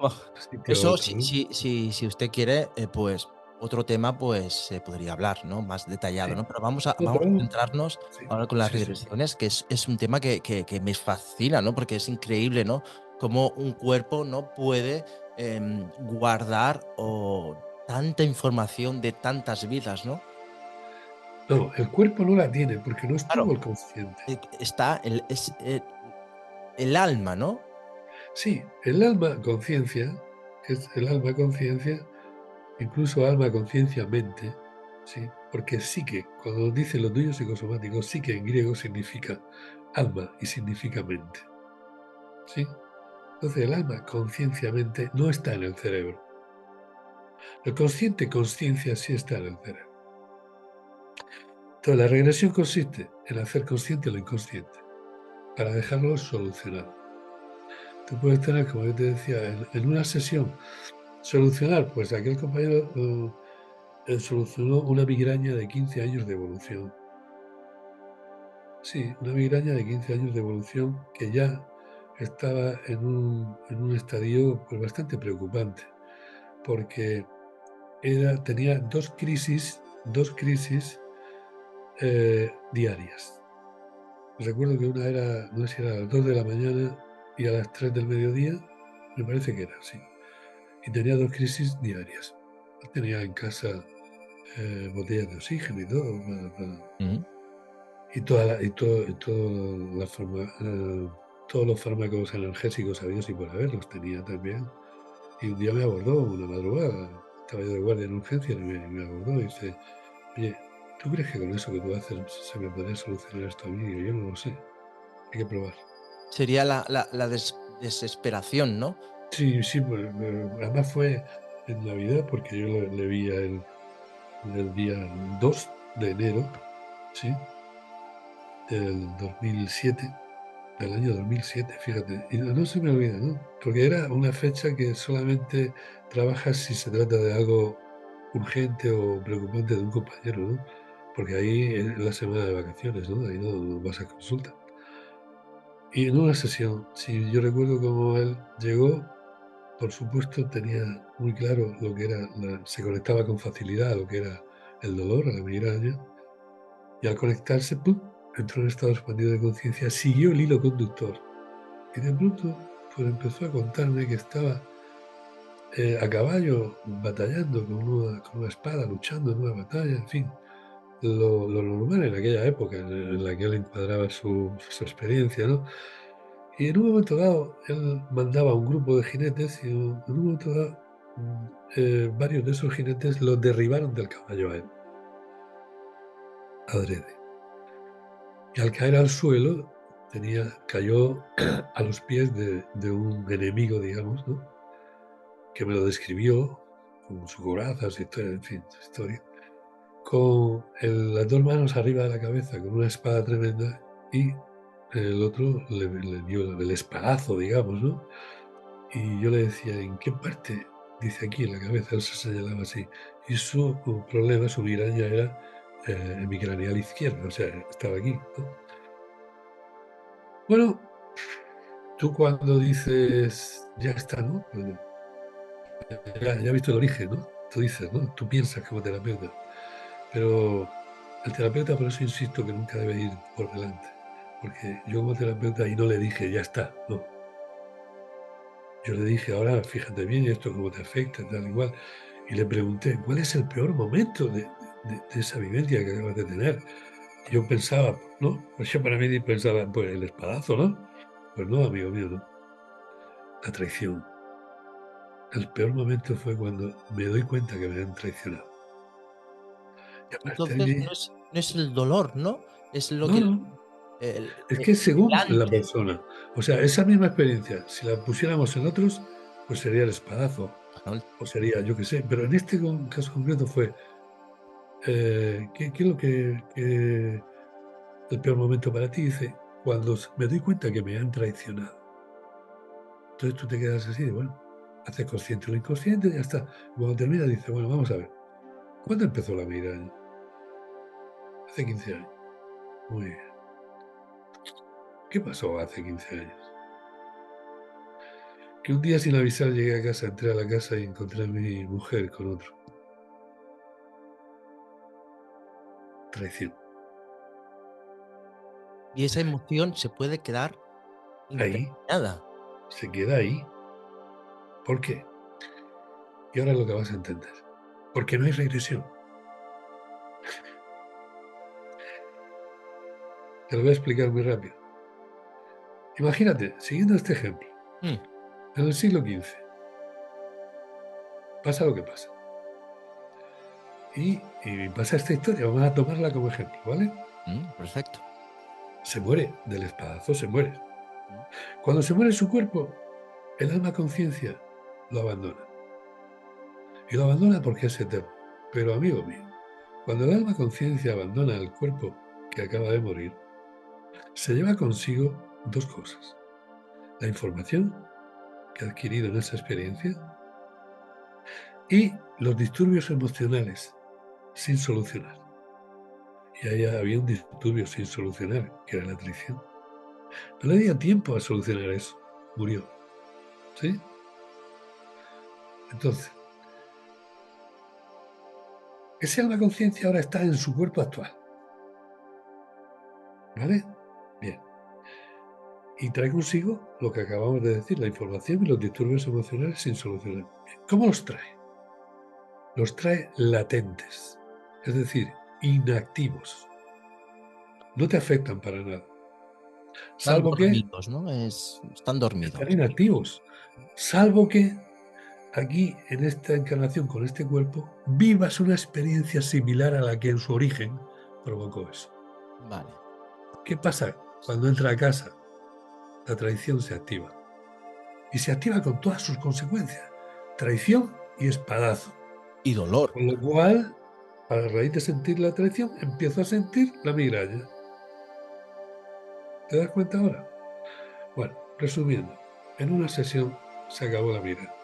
Oh, sitio a eso, otro, ¿no? si usted quiere, pues otro tema, pues se podría hablar, ¿no? Más detallado, Sí. ¿no? Pero No, vamos a pero centrarnos sí, ahora con las sí, sí. regresiones, que es un tema que me fascina, ¿no? Porque es increíble, ¿no? Cómo un cuerpo no puede guardar tanta información de tantas vidas, ¿no? No, el cuerpo no la tiene porque no Claro, estuvo el consciente. está el alma, ¿no? Sí, el alma conciencia, que es el alma conciencia, incluso alma conciencia mente, sí, porque psique, cuando dice lo tuyo psicosomático, psique en griego significa alma y significa mente, sí. Entonces el alma conciencia mente no está en el cerebro. El consciente conciencia sí está en el cerebro. Entonces la regresión consiste en hacer consciente lo inconsciente para dejarlo solucionado. Tú puedes tener, como yo te decía, en una sesión, solucionar, pues aquel compañero solucionó una migraña de 15 años de evolución. Sí, una migraña de 15 años de evolución que ya estaba en un estadio pues, bastante preocupante, porque tenía dos crisis diarias. Recuerdo que una era, no sé si era a las 2 de la mañana y a las 3 del mediodía, me parece que era así. Y tenía dos crisis diarias. Tenía en casa botellas de oxígeno y todo, Ujú. y, todos los fármacos analgésicos habidos y por haber los tenía también. Y un día me abordó una madrugada, estaba yo de guardia en urgencia y me abordó y dice, oye, ¿tú crees que con eso que tú haces se me podría solucionar esto a mí? Y yo no lo sé, hay que probar. Sería la desesperación, ¿no? Sí, sí, pues, además fue en Navidad porque yo le vi a él el día 2 de enero, ¿sí? Del 2007, del año 2007, fíjate. Y no se me olvida, ¿no? Porque era una fecha que solamente trabajas si se trata de algo urgente o preocupante de un compañero, ¿no? Porque ahí es la semana de vacaciones, ¿no? Ahí no vas a consulta. Y en una sesión, si yo recuerdo cómo él llegó, por supuesto tenía muy claro lo que era, se conectaba con facilidad a lo que era el dolor, a la migraña, y al conectarse, ¡pum!, entró en estado expandido de conciencia, siguió el hilo conductor. Y de pronto, pues empezó a contarme que estaba a caballo batallando con una espada, luchando en una batalla, en fin. lo normal en aquella época en la que él encuadraba su experiencia, ¿no? Y en un momento dado, él mandaba un grupo de jinetes y en un momento dado, varios de esos jinetes los derribaron del caballo a él, adrede. Y al caer al suelo, cayó a los pies de un enemigo, digamos, ¿no? Que me lo describió con su coraza, su historia, en fin, su historia, con las dos manos arriba de la cabeza, con una espada tremenda, y el otro le dio el espadazo, digamos, ¿no? Y yo le decía, ¿en qué parte? Dice aquí, en la cabeza, él se señalaba así. Y su problema, su migraña era hemicraneal izquierdo, o sea, estaba aquí, ¿no? Bueno, tú cuando dices, ya está, ¿no? Pues ya has visto el origen, ¿no? Tú dices, ¿no? Tú piensas como terapeuta. Pero el terapeuta, por eso insisto que nunca debe ir por delante. Porque yo como terapeuta ahí no le dije, ya está, no. Yo le dije, ahora fíjate bien esto cómo te afecta, tal igual. Y le pregunté, ¿cuál es el peor momento de esa vivencia que acabas de tener? Y yo pensaba, ¿no? Pues yo para mí pensaba, pues el espadazo, ¿no? Pues no, amigo mío, no. La traición. El peor momento fue cuando me doy cuenta que me han traicionado. Y aparte de Entonces mí, no es el dolor, ¿no? Es lo no, que no. Es que el según la antes, persona, o sea, esa misma experiencia, si la pusiéramos en otros, pues sería el espadazo, ¿no? o sería, yo qué sé, pero en este caso concreto fue, ¿qué es lo que el peor momento para ti? Dice, cuando me doy cuenta que me han traicionado. Entonces tú te quedas así, bueno, haces consciente lo inconsciente y ya está. Cuando termina dice, bueno, vamos a ver, ¿cuándo empezó la migraña? Hace 15 años. Muy bien. ¿Qué pasó hace 15 años? Que un día sin avisar llegué a casa, entré a la casa y encontré a mi mujer con otro. Traición. Y esa emoción se puede quedar Ahí, impregnada. se queda ahí. ¿Por qué? Y ahora es lo que vas a entender. Porque no hay regresión. Te lo voy a explicar muy rápido. Imagínate, siguiendo este ejemplo, Mm, en el siglo XV pasa lo que pasa. Y pasa esta historia, vamos a tomarla como ejemplo, ¿vale? perfecto. Se muere, del espadazo se muere. Mm. Cuando se muere su cuerpo, el alma conciencia lo abandona. Y lo abandona porque es eterno. Pero amigo mío, cuando el alma conciencia abandona el cuerpo que acaba de morir, se lleva consigo dos cosas. La información que ha adquirido en esa experiencia y los disturbios emocionales sin solucionar. Y ahí había un disturbio sin solucionar, que era la traición. No le dio tiempo a solucionar eso. Murió. ¿Sí? Entonces, ese alma conciencia ahora está en su cuerpo actual. ¿Vale? Bien. Y trae consigo lo que acabamos de decir, la información y los disturbios emocionales sin solucionar. Bien. ¿Cómo los trae? Los trae latentes, es decir, inactivos. No te afectan para nada. Están Salvo que dormidos, ¿no? Están están dormidos. inactivos. Salvo que aquí, en esta encarnación, con este cuerpo, vivas una experiencia similar a la que en su origen provocó eso. Vale. ¿Qué pasa cuando entra a casa? La traición se activa. Y se activa con todas sus consecuencias. Traición y espadazo. Y dolor. Con lo cual, a raíz de sentir la traición, empiezo a sentir la migraña. ¿Te das cuenta ahora? Bueno, resumiendo, en una sesión se acabó la migraña.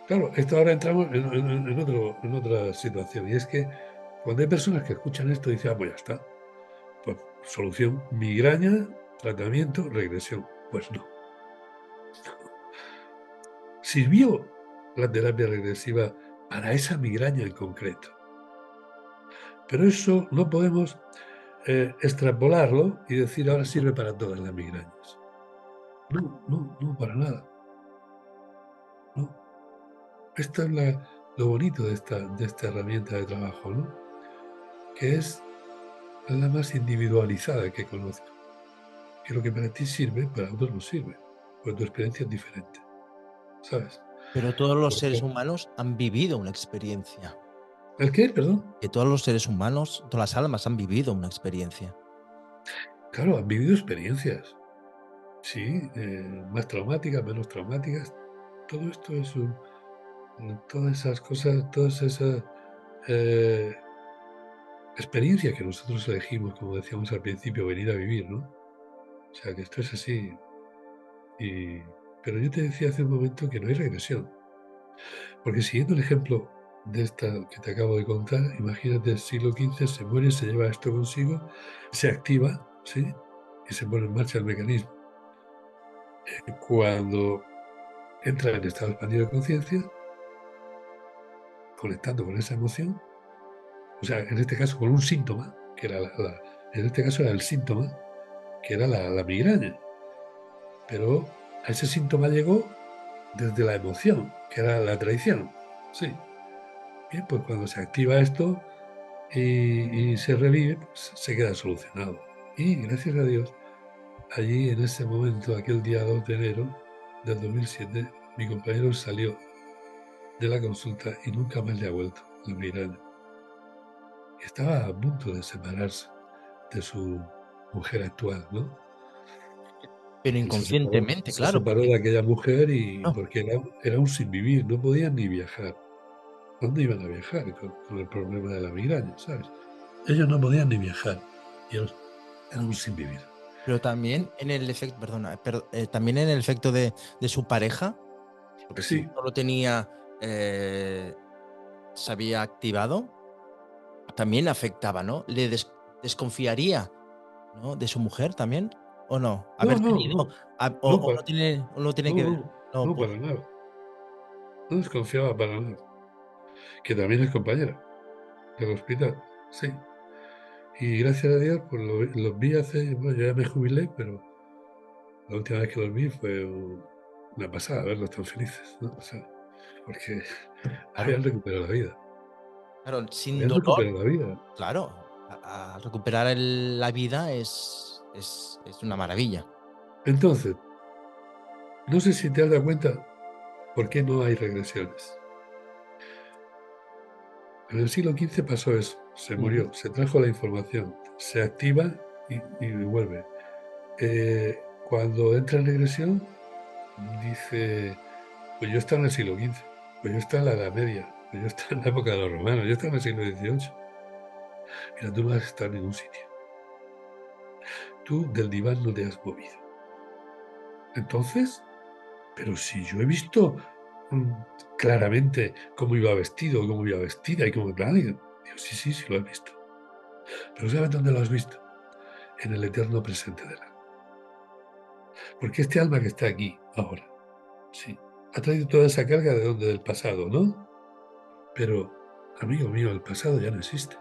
Claro, esto ahora entramos en otra situación, y es que cuando hay personas que escuchan esto y dicen, ah, pues ya está, pues solución, migraña, tratamiento, regresión. Pues no. Sirvió la terapia regresiva para esa migraña en concreto. Pero eso no podemos extrapolarlo y decir ahora sirve para todas las migrañas. No, no, no, para nada. No. Esto es lo bonito de esta herramienta de trabajo, ¿no? que es la más individualizada que conozco. Que lo que para ti sirve, para otros no sirve, porque tu experiencia es diferente, ¿sabes? Pero todos los seres Porque, humanos han vivido una experiencia. ¿el qué? Perdón. Que todos los seres humanos, todas las almas han vivido una experiencia. Claro, han vivido experiencias, sí, más traumáticas, menos traumáticas. Todo esto es todas esas cosas, todas esas eh, experiencias que nosotros elegimos, como decíamos al principio, venir a vivir, ¿no? O sea, que esto es así. Pero yo te decía hace un momento que no hay regresión. Porque siguiendo el ejemplo de esta que te acabo de contar, imagínate el siglo XV, se muere, se lleva esto consigo, se activa, ¿sí? Y se pone en marcha el mecanismo. Cuando entra en estado expandido de conciencia, conectando con esa emoción, o sea, en este caso con un síntoma, que era en este caso era el síntoma, que era la migraña. Pero a ese síntoma llegó desde la emoción, que era la traición. Sí. Bien, pues cuando se activa esto y se revive, pues se queda solucionado. Y gracias a Dios, allí en ese momento, aquel día 2 de enero del 2007, mi compañero salió de la consulta y nunca más le ha vuelto la migraña. Estaba a punto de separarse de su mujer actual, ¿no? Pero Y inconscientemente, se claro, separó porque de aquella mujer y no, porque era un sin vivir, no podían ni viajar. ¿Dónde iban a viajar con el problema de la migraña, sabes? Ellos no podían ni viajar y ellos eran un sin vivir. pero también en el efecto, perdona, también en el efecto de su pareja, porque si Sí, no lo tenía, se había activado, también afectaba, ¿no? Desconfiaría, ¿no? De su mujer también, ¿o no? no, Haber no, tenido, no, no, o no tiene no, que ver. no, No, no pues, para nada. No desconfiaba para nada. Que también es compañera del hospital, sí. Y gracias a Dios, pues los vi hace, bueno, yo ya me jubilé, pero la última vez que los vi fue una pasada verlos tan felices, ¿no? O sea, porque claro, habían recuperado la vida. claro, sin Habían dolor, recuperado la vida. claro, a recuperar la vida es una maravilla. Entonces, no sé si te has dado cuenta por qué no hay regresiones. En el siglo XV pasó eso, se Ujú. murió, se trajo la información, se activa y vuelve. Cuando entra en regresión, dice, pues yo estaba en el siglo XV, pues yo estaba en la Edad Media, pues yo estaba en la época de los romanos, yo estaba en el siglo XVIII. Mira, tú no has estado en ningún sitio. Tú del diván no te has movido. Entonces, pero si yo he visto mm, claramente cómo iba vestido, cómo iba vestida y cómo tal, digo, sí, sí, sí lo he visto. Pero ¿sabes dónde lo has visto? En el eterno presente del alma. Porque este alma que está aquí, ahora, sí, ha traído toda esa carga de donde del pasado, ¿no? Pero, amigo mío, el pasado ya no existe.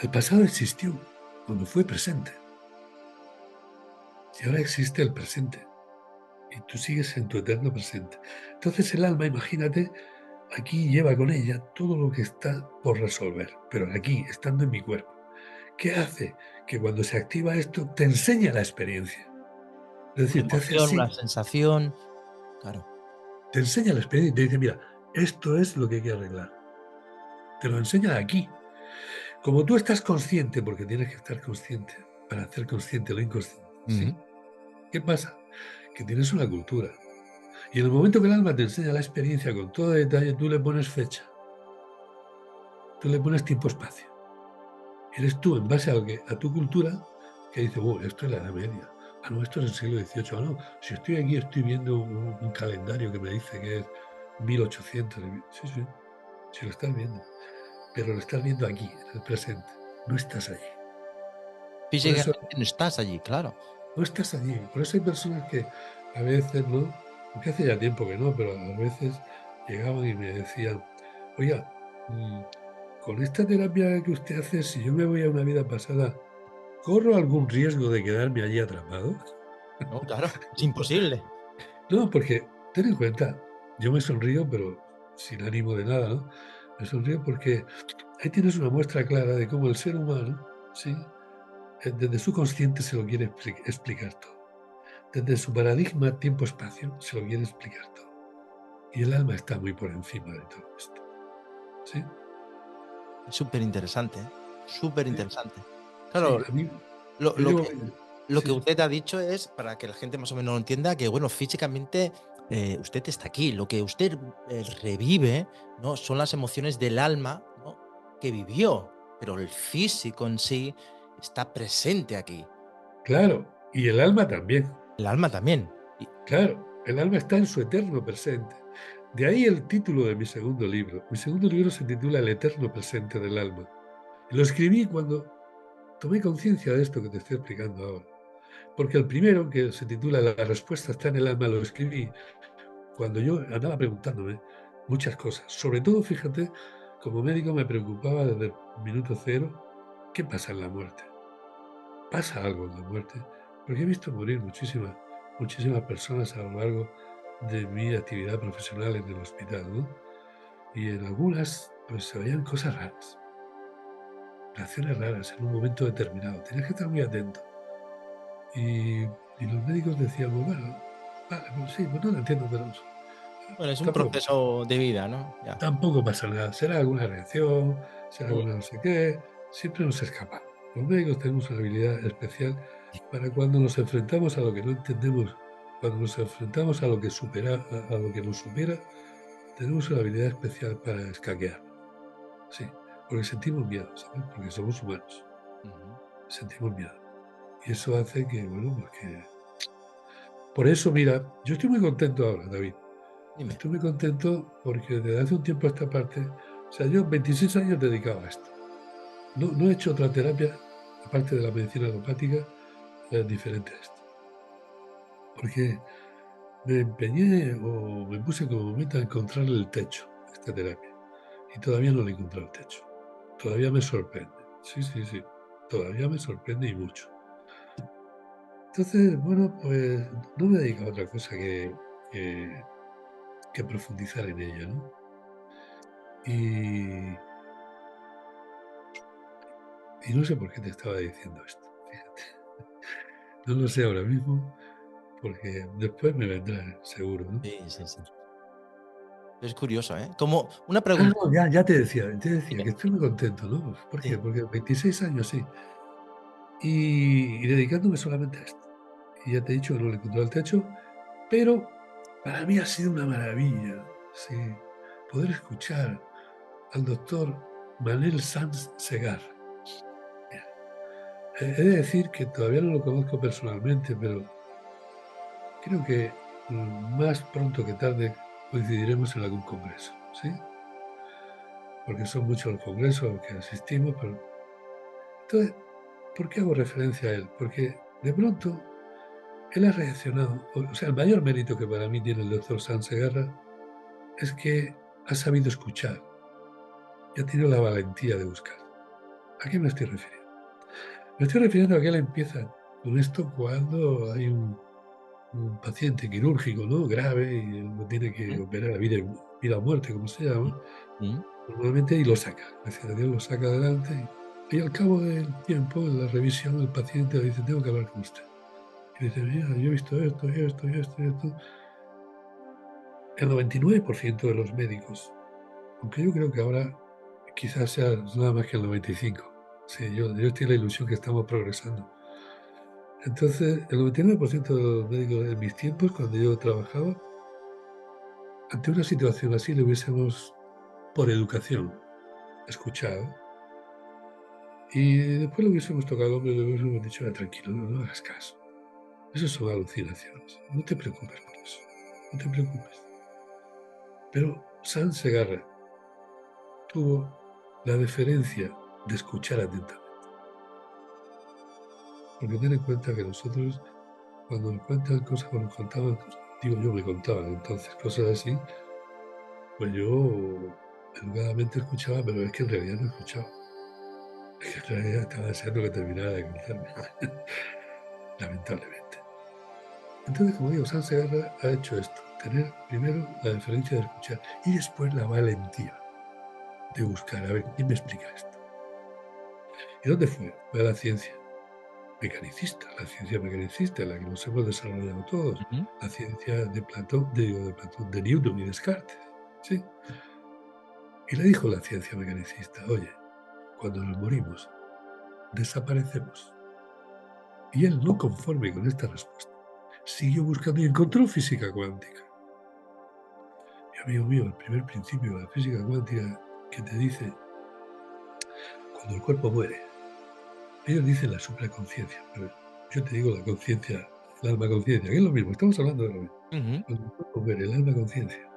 El pasado existió cuando fue presente. Y ahora existe el presente. Y tú sigues en tu eterno presente. Entonces el alma, imagínate, aquí lleva con ella todo lo que está por resolver. Pero aquí, estando en mi cuerpo. ¿Qué hace? Que cuando se activa esto, te enseña la experiencia. Es Una decir, te hace emoción, así, una sensación, claro. te enseña la experiencia y te dice, mira, esto es lo que hay que arreglar. Te lo enseña aquí. Como tú estás consciente, porque tienes que estar consciente para hacer consciente lo inconsciente, ¿sí? Ujú. ¿Qué pasa? Que tienes una cultura. Y en el momento que el alma te enseña la experiencia con todo detalle, tú le pones fecha, tú le pones tiempo-espacio. Eres tú, en base a tu cultura, que dice, esto es la Edad Media. Ah, no, esto es el siglo XVIII. Ah, no, si estoy aquí, estoy viendo un calendario que me dice que es 1800. Sí, sí, sí lo estás viendo. Pero lo estás viendo aquí, en el presente. No estás allí. Por eso Físicamente no estás allí, claro. no estás allí. Por eso hay personas que a veces, ¿no? Aunque hace ya tiempo que no, pero a veces llegaban y me decían, oiga, con esta terapia que usted hace, si yo me voy a una vida pasada, ¿corro algún riesgo de quedarme allí atrapado? No, claro, es imposible. No, porque ten en cuenta, yo me sonrío, pero sin ánimo de nada, ¿no? Me sonrío porque ahí tienes una muestra clara de cómo el ser humano, ¿sí? Desde su consciente se lo quiere explicar todo. Desde su paradigma tiempo-espacio se lo quiere explicar todo. Y el alma está muy por encima de todo esto. ¿Sí? Es súper interesante, ¿eh? Súper Sí, interesante. sí, Claro, a mí, lo, yo lo llevo... que, lo Sí, que sí, usted ha dicho es, para que la gente más o menos lo entienda, que bueno, físicamente usted está aquí. Lo que usted revive, ¿no? Son las emociones del alma, ¿no? Que vivió, pero el físico en sí está presente aquí. claro, y el alma también. El alma también. Claro, el alma está en su eterno presente. De ahí el título de mi segundo libro. Mi segundo libro se titula El eterno presente del alma. Y lo escribí cuando tomé conciencia de esto que te estoy explicando ahora. Porque el primero, que se titula La respuesta está en el alma, lo escribí cuando yo andaba preguntándome muchas cosas. Sobre todo, fíjate, como médico me preocupaba desde el minuto cero, ¿qué pasa en la muerte? ¿Pasa algo en la muerte? Porque he visto morir muchísimas personas a lo largo de mi actividad profesional en el hospital, ¿no? Y en algunas, pues se veían cosas raras, reacciones raras en un momento determinado. Tenías que estar muy atento. Y los médicos decían, pues bueno, vale, pues sí, pues no lo entiendo, pero Bueno, es un tampoco pasa nada. proceso de vida, ¿no? Ya. Tampoco pasa nada. Será alguna reacción, será Mm. alguna no sé qué. Siempre nos escapamos. Los médicos tenemos una habilidad especial para cuando nos enfrentamos a lo que no entendemos, cuando nos enfrentamos a lo que a lo que nos supera, tenemos una habilidad especial para escaquear. Sí, porque sentimos miedo, ¿sabes? Porque somos humanos, Ujú. sentimos miedo. Y eso hace que, bueno, pues que... Por eso, mira, yo estoy muy contento ahora, David. Dime. Estoy muy contento porque desde hace un tiempo a esta parte, o sea, yo 26 años dedicado a esto. No he hecho otra terapia, aparte de la medicina alopática, diferente a esto. Porque me empeñé o me puse como meta encontrar el techo de esta terapia. Y todavía no le he encontrado el techo. Todavía me sorprende. Sí, sí, sí. Todavía me sorprende y mucho. Entonces, bueno, pues no me dedico a otra cosa que, que profundizar en ella, ¿no? Y, y no sé por qué te estaba diciendo esto, fíjate. No lo sé ahora mismo, porque después me vendrá seguro, ¿no? Sí, sí, sí. Es curioso, ¿eh? Como una Ah, pregunta. no, ya te decía Dime. que estoy muy contento, ¿no? ¿Por qué? Sí. Porque 26 años, sí. Y dedicándome solamente a esto. Y ya te he dicho que no le he encontrado el techo, pero para mí ha sido una maravilla, sí, poder escuchar al doctor Manel Sanz Segar. He de decir que todavía no lo conozco personalmente, pero creo que más pronto que tarde coincidiremos en algún congreso, ¿sí? Porque son muchos los congresos a los que asistimos, pero... Entonces, ¿por qué hago referencia a él? Porque de pronto él ha reaccionado, o sea, el mayor mérito que para mí tiene el doctor Sanz Segarra es que ha sabido escuchar y ha tenido la valentía de buscar. ¿A qué me estoy refiriendo? Me estoy refiriendo a que él empieza con esto cuando hay un paciente quirúrgico, ¿no? Grave y lo tiene que Mm, operar a vida o muerte, como se llama, mm, normalmente, y lo saca. Gracias a Dios lo saca adelante. Y al cabo del tiempo, en la revisión, el paciente le dice, tengo que hablar con usted. Y dice, mira, yo he visto esto, y esto, y esto, y esto. El 99% de los médicos, aunque yo creo que ahora quizás sea nada más que el 95%. Sí, yo estoy en la ilusión que estamos progresando. Entonces, el 99% de los médicos en mis tiempos, cuando yo trabajaba, ante una situación así le hubiésemos, por educación, escuchado y después le hubiésemos tocado al hombre y le hubiésemos dicho, tranquilo, no hagas caso. Eso son alucinaciones. No te preocupes por eso. No te preocupes. Pero Sanz Segarra tuvo la deferencia de escuchar atentamente. Porque ten en cuenta que nosotros, cuando nos cuentan cosas, cuando nos contaban, digo yo, me contaban entonces cosas así, pues yo educadamente escuchaba, pero es que en realidad no escuchaba. Es que en realidad estaba deseando que terminara de contarme, lamentablemente. Entonces, como digo, Sanz Segarra ha hecho esto, tener primero la deferencia de escuchar y después la valentía. de buscar, a ver, ¿quién me explica esto? ¿Y dónde fue? Fue a la ciencia mecanicista, la que nos hemos desarrollado todos, Ujú. la ciencia de Platón, de Newton y Descartes, ¿sí? Y le dijo la ciencia mecanicista, oye, cuando nos morimos, desaparecemos. Y él, no conforme con esta respuesta, siguió buscando y encontró física cuántica. Y amigo mío, el primer principio de la física cuántica que te dice, cuando el cuerpo muere, ellos dicen la supraconciencia, pero yo te digo la conciencia, el alma conciencia, que es lo mismo, estamos hablando de lo mismo. Ujú. Cuando el cuerpo muere, el alma conciencia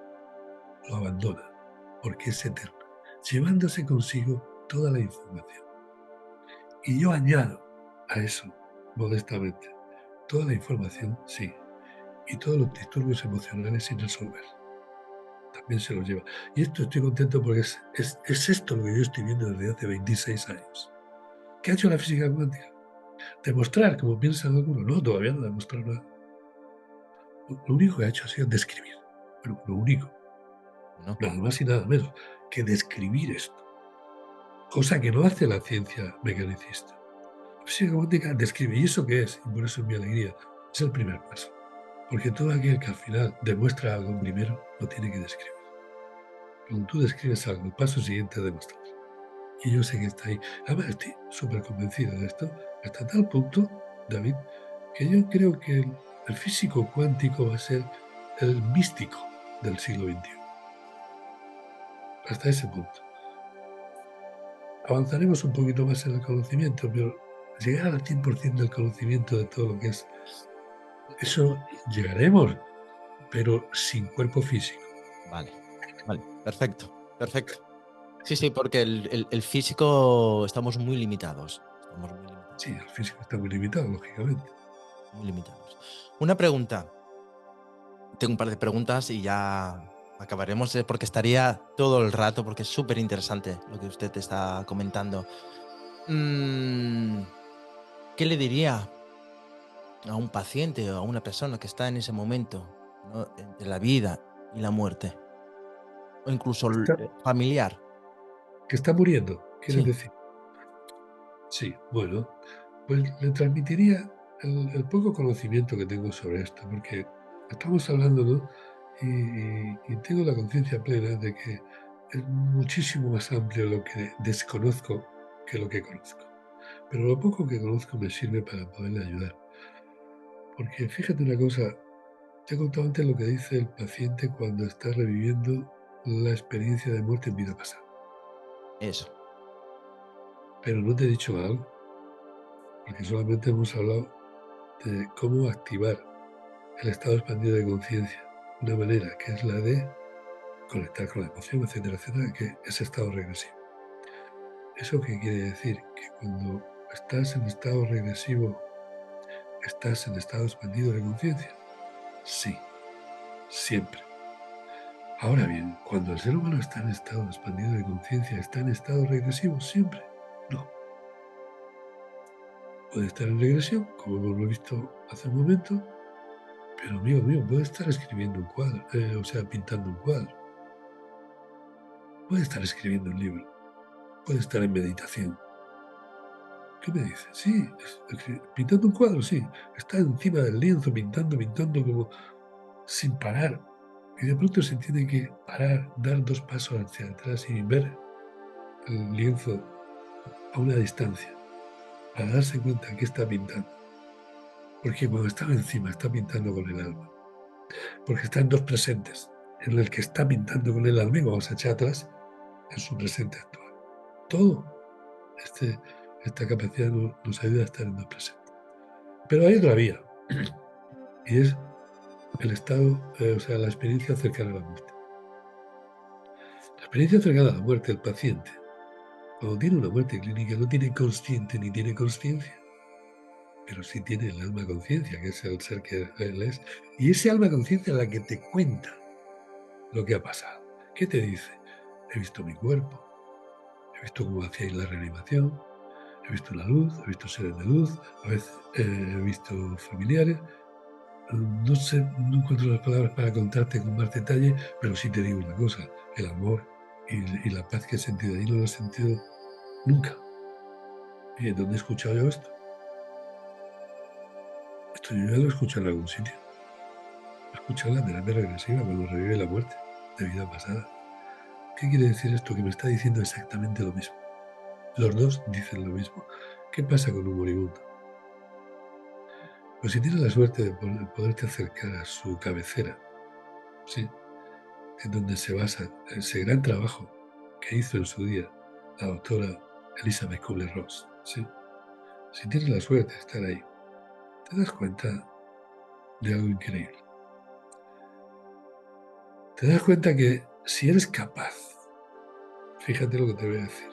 lo abandona, porque es eterno, llevándose consigo toda la información. Y yo añado a eso, modestamente, toda la información, sí, y todos los disturbios emocionales sin resolver. También se los lleva. Y esto estoy contento porque es esto lo que yo estoy viendo desde hace 26 años. ¿Qué ha hecho la física cuántica? Demostrar, como piensan algunos. No, todavía no ha demostrado nada. Lo único que ha hecho ha sido describir. Bueno, lo único, Bueno, nada más y nada menos, que describir esto. Cosa que no hace la ciencia mecanicista. La física cuántica describe. ¿Y eso qué es? Y por eso es mi alegría. Es el primer paso. Porque todo aquel que al final demuestra algo primero, lo tiene que describir. Cuando tú describes algo, el paso siguiente es demostrar. Y yo sé que está ahí. Además, estoy súper convencido de esto, hasta tal punto, David, que yo creo que el físico cuántico va a ser el místico del siglo XXI. Hasta ese punto. Avanzaremos un poquito más en el conocimiento, pero llegar al 100% del conocimiento de todo lo que es, eso llegaremos, pero sin cuerpo físico. vale, vale, perfecto, perfecto. Sí, sí, porque el físico estamos muy limitados. Estamos muy limitados, Sí, el físico está muy limitado, lógicamente. muy limitados. Una pregunta. Tengo un par de preguntas y ya acabaremos, porque estaría todo el rato, porque es súper interesante lo que usted está comentando. Mm, ¿Qué le diría a un paciente o a una persona que está en ese momento, ¿no?, entre la vida y la muerte? O incluso Está, familiar. que está muriendo, quieres Sí. decir. Sí, bueno, pues le transmitiría el poco conocimiento que tengo sobre esto, porque estamos hablando, ¿no? Y tengo la conciencia plena de que es muchísimo más amplio lo que desconozco que lo que conozco. Pero lo poco que conozco me sirve para poderle ayudar. Porque fíjate una cosa, te he contado antes lo que dice el paciente cuando está reviviendo la experiencia de muerte en vida pasada. Eso. Pero no te he dicho algo, porque solamente hemos hablado de cómo activar el estado expandido de conciencia, una manera que es la de conectar con la emoción, etcétera, etcétera, que es estado regresivo. ¿Eso qué quiere decir? Que cuando estás en estado regresivo, estás en estado expandido de conciencia. Sí, siempre. Ahora bien, cuando el ser humano está en estado expandido de conciencia, ¿está en estado regresivo siempre? No. Puede estar en regresión, como hemos visto hace un momento, pero amigo mío, puede estar escribiendo un cuadro, o sea, pintando un cuadro. Puede estar escribiendo un libro, puede estar en meditación. ¿Qué me dice? Sí, pintando un cuadro, sí. Está encima del lienzo pintando, pintando como sin parar. Y de pronto se tiene que parar, dar 2 pasos hacia atrás y ver el lienzo a una distancia para darse cuenta que está pintando. Porque cuando está encima está pintando con el alma. Porque está en 2 presentes, en el que está pintando con el alma y vamos a echar atrás en su presente actual. Todo esta capacidad nos ayuda a estar en el presente. Pero hay otra vía, y es el estado, o sea, la experiencia cercana a la muerte. La experiencia cercana a la muerte del paciente, cuando tiene una muerte clínica, no tiene consciente ni tiene consciencia, pero sí tiene el alma conciencia, que es el ser que él es. Y ese alma conciencia es la que te cuenta lo que ha pasado. ¿Qué te dice? He visto mi cuerpo, he visto cómo hacíais la reanimación, he visto la luz, he visto seres de luz, a veces he visto familiares. No sé, no encuentro las palabras para contarte con más detalle, pero sí te digo una cosa, el amor y la paz que he sentido ahí no la he sentido nunca. ¿Y dónde he escuchado yo esto? Esto yo ya lo he escuchado en algún sitio. He escuchado la terapia regresiva cuando revive la muerte de vida pasada. ¿Qué quiere decir esto? Que me está diciendo exactamente lo mismo. Los dos dicen lo mismo. ¿Qué pasa con un moribundo? Pues si tienes la suerte de poderte acercar a su cabecera, ¿sí? En donde se basa ese gran trabajo que hizo en su día la doctora Elizabeth Kubler-Ross, ¿sí? Si tienes la suerte de estar ahí, te das cuenta de algo increíble. Te das cuenta que si eres capaz, fíjate lo que te voy a decir,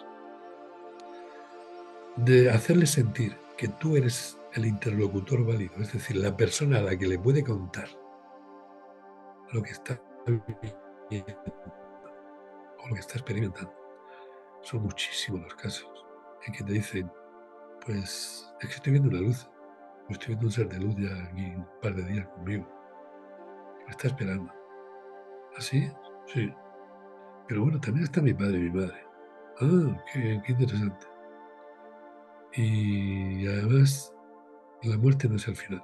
de hacerle sentir que tú eres el interlocutor válido, es decir, la persona a la que le puede contar lo que está viviendo o lo que está experimentando. Son muchísimos los casos en que te dicen, pues es que estoy viendo una luz, o estoy viendo un ser de luz ya aquí un par de días conmigo, me está esperando. ¿Así? Sí. Pero bueno, también está mi padre y mi madre. Ah, qué interesante. Y además, la muerte no es el final.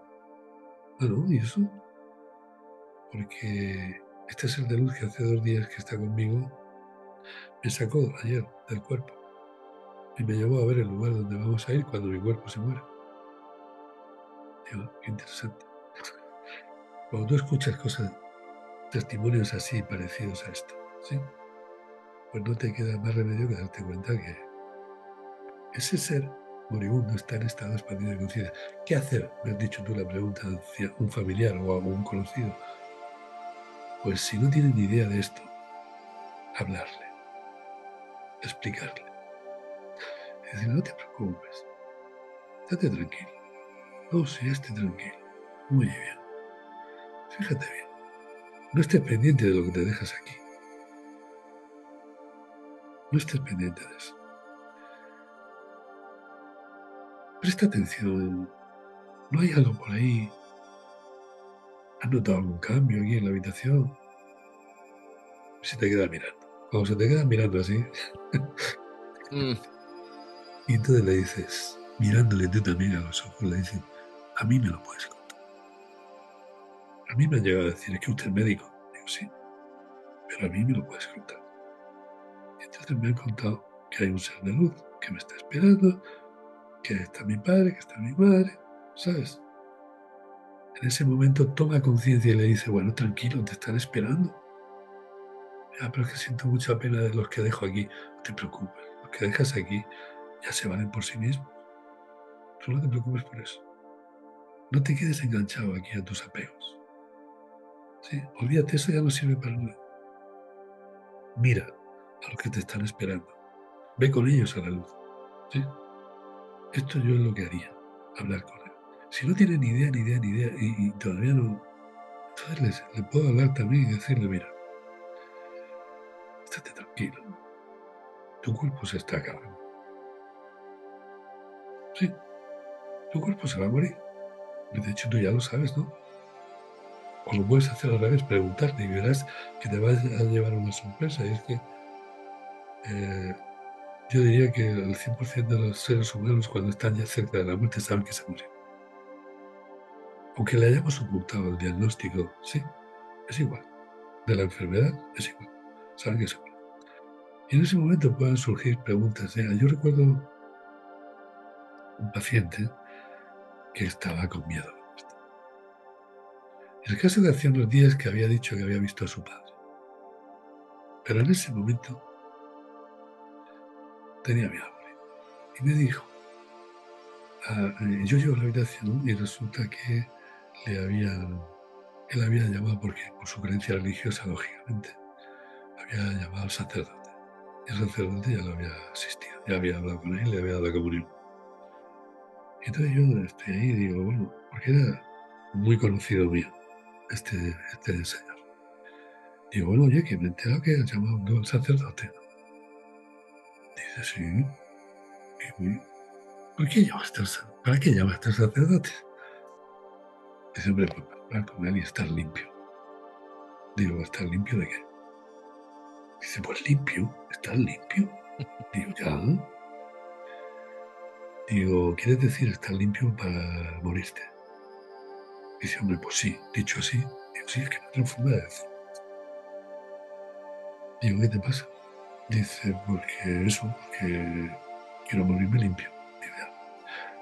Ah, ¿no? ¿Y eso? Porque este ser de luz que hace 2 días que está conmigo me sacó ayer del cuerpo y me llevó a ver el lugar donde vamos a ir cuando mi cuerpo se muera. Digo, qué interesante. Cuando tú escuchas cosas, testimonios así parecidos a esto, ¿sí? Pues no te queda más remedio que darte cuenta que ese ser moribundo está en estado expandido de conciencia. ¿Qué hacer? Me has dicho tú la pregunta hacia un familiar o a un conocido. Pues si no tiene ni idea de esto, hablarle, explicarle. Es decir, no te preocupes, estate tranquilo. No, sí, esté tranquilo. Muy bien. Fíjate bien. No estés pendiente de lo que te dejas aquí. No estés pendiente de eso. Presta atención. ¿No hay algo por ahí? ¿Has notado algún cambio aquí en la habitación? Se te queda mirando. Cuando se te queda mirando así, Mm, y entonces le dices, mirándole tú también a los ojos, le dices, a mí me lo puedes contar. A mí me han llegado a decir, es que usted es médico. Digo, sí, pero a mí me lo puedes contar. Y entonces me han contado que hay un ser de luz que me está esperando, que está mi padre, que está mi madre, ¿sabes? En ese momento toma conciencia y le dice, bueno, tranquilo, te están esperando. Ah, pero es que siento mucha pena de los que dejo aquí. No te preocupes, los que dejas aquí ya se valen por sí mismos. Tú no te preocupes por eso. No te quedes enganchado aquí a tus apegos. ¿Sí? Olvídate, eso ya no sirve para nada. Mira a los que te están esperando. Ve con ellos a la luz. ¿Sí? Esto yo es lo que haría, hablar con él. Si no tiene ni idea, y todavía no, entonces le puedo hablar también y decirle, mira, estate tranquilo, tu cuerpo se está acabando. Sí, tu cuerpo se va a morir. De hecho, tú ya lo sabes, ¿no? O lo puedes hacer al revés, preguntarte y verás que te vas a llevar una sorpresa. Y es que yo diría que el 100% de los seres humanos cuando están ya cerca de la muerte saben que se mueren. Aunque le hayamos ocultado el diagnóstico, sí, es igual. De la enfermedad, es igual. Saben que se mueren. Y en ese momento pueden surgir preguntas. Yo recuerdo un paciente que estaba con miedo. El caso de hace unos días que había dicho que había visto a su padre. Pero en ese momento tenía miedo a morir. Y me dijo, yo llego a la habitación y resulta que él había llamado, porque por su creencia religiosa, lógicamente, había llamado al sacerdote. Y el sacerdote ya lo había asistido, ya había hablado con él, le había dado la comunión. Y entonces yo estoy ahí y digo, bueno, porque era muy conocido mío, este señor. Digo, bueno, oye, que me he enterado que has llamado al sacerdote. Dice, sí. Y, ¿por qué llamaste ¿Para qué llamaste al sacerdote? Dice, hombre, para hablar con él y estar limpio. Digo, ¿estar limpio de qué? Dice, pues limpio, ¿estás limpio? Digo, ya. Digo, ¿quieres decir estar limpio para morirte? Dice, hombre, pues sí, dicho así. Digo, sí, es que no tengo forma de decir. Digo, ¿qué te pasa? Dice, porque quiero morirme limpio. Digo, ya.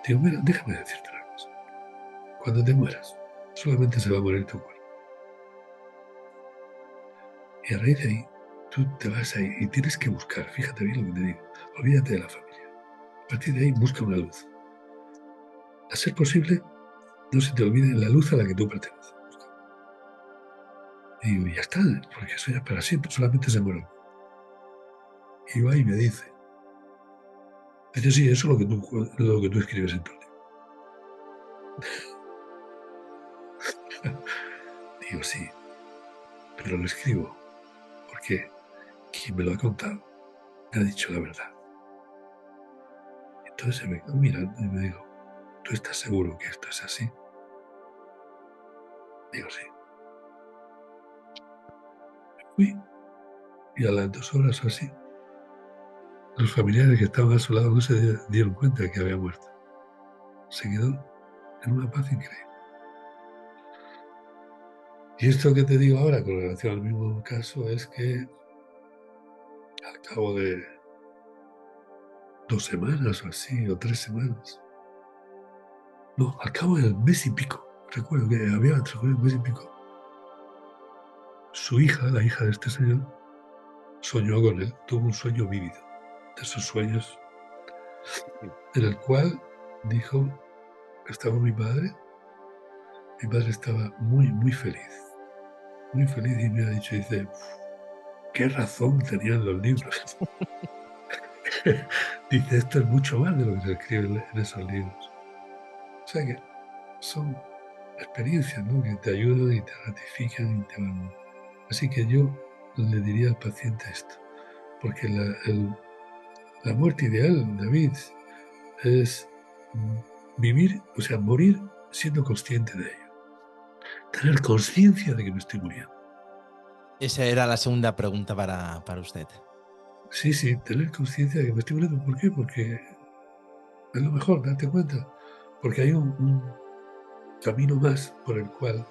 Digo, mira, déjame decirte una cosa. Cuando te mueras, solamente se va a morir tu cuerpo. Y a raíz de ahí, tú te vas ahí y tienes que buscar, fíjate bien lo que te digo, olvídate de la familia. A partir de ahí, busca una luz. A ser posible, no se te olvide la luz a la que tú perteneces. Y digo, ya está, porque eso ya es para siempre, solamente se muere. Y va y me dice, sí, eso es lo que tú escribes en tu libro. Digo, sí, pero lo escribo porque quien me lo ha contado me ha dicho la verdad. Entonces se me quedó mirando y me dijo, ¿tú estás seguro que esto es así? Digo, sí. Me fui y a las 2 horas o así, los familiares que estaban a su lado no se dieron cuenta de que había muerto. Se quedó en una paz increíble. Y esto que te digo ahora con relación al mismo caso es que al cabo de 2 semanas o así, o 3 semanas, no, al cabo del mes y pico, recuerdo que había transcurrido un mes y pico, su hija, la hija de este señor, soñó con él, tuvo un sueño vívido, de esos sueños, en el cual dijo, estaba mi padre estaba muy, muy feliz y me ha dicho, dice, qué razón tenían los libros. Dice, esto es mucho más de lo que se escribe en esos libros. O sea que son experiencias, ¿no?, que te ayudan y te ratifican y te van. Así que yo le diría al paciente esto, porque la muerte ideal, David, es vivir, o sea, morir siendo consciente de ello. Tener conciencia de que me estoy muriendo. Esa era la segunda pregunta para usted. Sí, tener conciencia de que me estoy muriendo. ¿Por qué? Porque es lo mejor, darte cuenta. Porque hay un camino más por el cual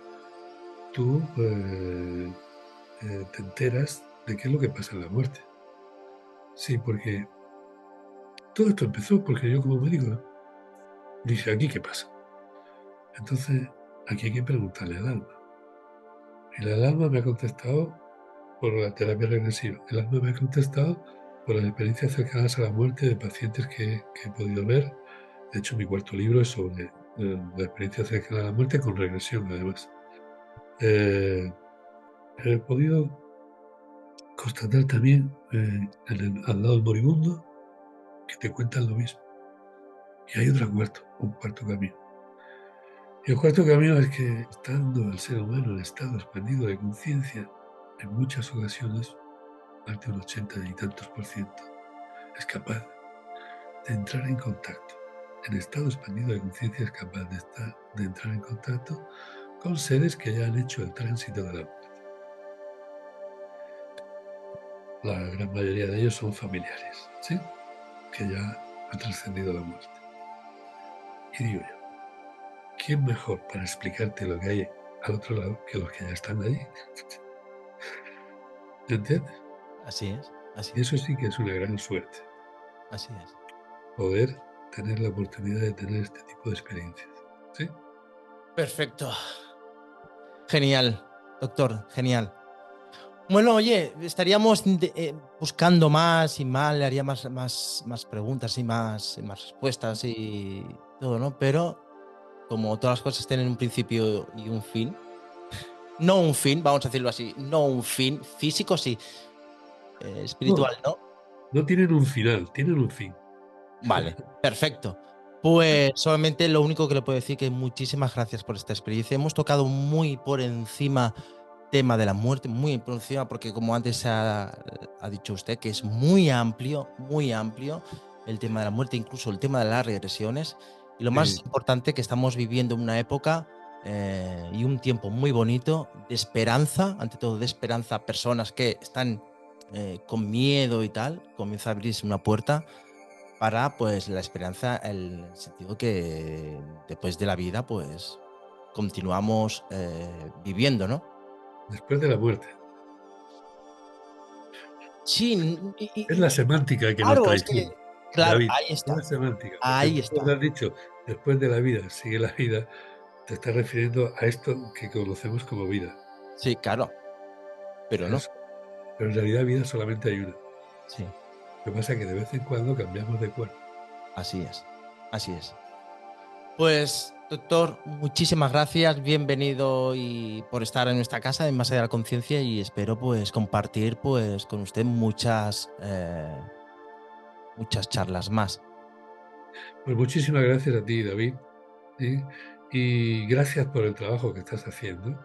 tú te enteras de qué es lo que pasa en la muerte. Sí, porque todo esto empezó porque yo como médico dije, ¿aquí qué pasa? Entonces, aquí hay que preguntarle al alma. Y el alma me ha contestado por la terapia regresiva. El alma me ha contestado por las experiencias cercanas a la muerte de pacientes que he podido ver. De hecho, mi cuarto libro es sobre la experiencia cercana a la muerte con regresión, además. He podido constatar también al lado del moribundo que te cuentan lo mismo. Y hay un cuarto camino. Y el cuarto camino es que estando el ser humano en estado expandido de conciencia, en muchas ocasiones, más de un 80 y tantos %, es capaz de entrar en contacto. En estado expandido de conciencia es capaz de entrar en contacto con seres que ya han hecho el tránsito de la muerte. La gran mayoría de ellos son familiares, ¿sí?, que ya han trascendido la muerte. Y digo yo, ¿quién mejor para explicarte lo que hay al otro lado que los que ya están allí? ¿Me entiendes? Así es, así Y es, eso sí que es una gran suerte, así es. poder tener la oportunidad de tener este tipo de experiencias, ¿sí? Perfecto. Genial, doctor, genial. Bueno, oye, estaríamos buscando más y más, le haría más preguntas y más respuestas y todo, ¿no? Pero como todas las cosas tienen un principio y un fin, no un fin, vamos a decirlo así, no un fin físico, sí, No, espiritual, ¿no? no tienen un final, tienen un fin. Vale, perfecto. Pues solamente lo único que le puedo decir que muchísimas gracias por esta experiencia. Hemos tocado muy por encima tema de la muerte, muy por encima, porque como antes ha dicho usted, que es muy amplio el tema de la muerte, incluso el tema de las regresiones. Y lo más Sí, importante, que estamos viviendo una época y un tiempo muy bonito de esperanza, ante todo de esperanza, personas que están con miedo y tal, comienza a abrirse una puerta para pues la esperanza, el sentido que después de la vida pues continuamos viviendo, ¿no? Después de la muerte. Sí, Es la semántica que nos claro, es que, traiciona, claro, David. ahí Es la está, semántica. Porque ahí tú cuando está. has dicho después de la vida sigue la vida, te estás refiriendo a esto que conocemos como vida. Sí, claro, pero no. ¿Sabes? Pero en realidad vida solamente hay una. Sí, Lo que pasa es que de vez en cuando cambiamos de cuerpo. así es, así es. Pues, doctor, muchísimas gracias, bienvenido y por estar en nuestra casa en Más allá de la conciencia y espero pues compartir pues con usted muchas charlas más. Pues muchísimas gracias a ti, David. ¿Sí? Y gracias por el trabajo que estás haciendo,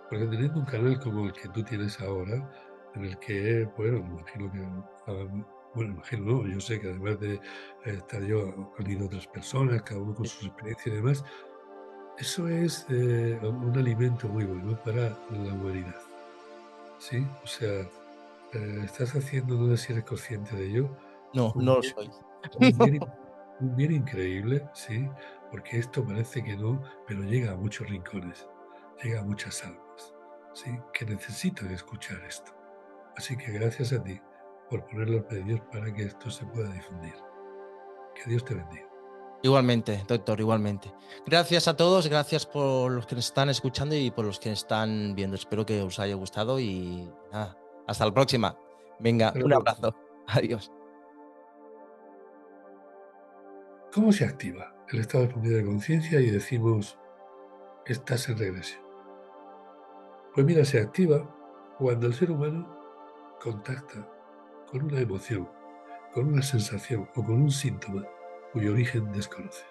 porque teniendo un canal como el que tú tienes ahora, en el que, bueno, imagino que, bueno, imagino, no, yo sé que además de estar yo, han ido otras personas, cada uno con sus experiencias y demás, eso es un alimento muy bueno para la humanidad, ¿sí? O sea, estás haciendo, no sé si eres consciente de ello, No, un no lo bien, soy. un bien un bien increíble, ¿sí? Porque esto parece que no, pero llega a muchos rincones, llega a muchas almas, ¿sí? Que necesitan escuchar esto. Así que gracias a ti por poner los medios para que esto se pueda difundir. Que Dios te bendiga. Igualmente, doctor, igualmente. Gracias a todos, gracias por los que nos están escuchando y por los que están viendo. Espero que os haya gustado y nada, hasta la próxima. Venga, Hasta la un próxima. abrazo. Adiós. ¿Cómo se activa el estado expandido de conciencia y decimos, estás en regresión? Pues mira, se activa cuando el ser humano contacta con una emoción, con una sensación o con un síntoma cuyo origen desconoce.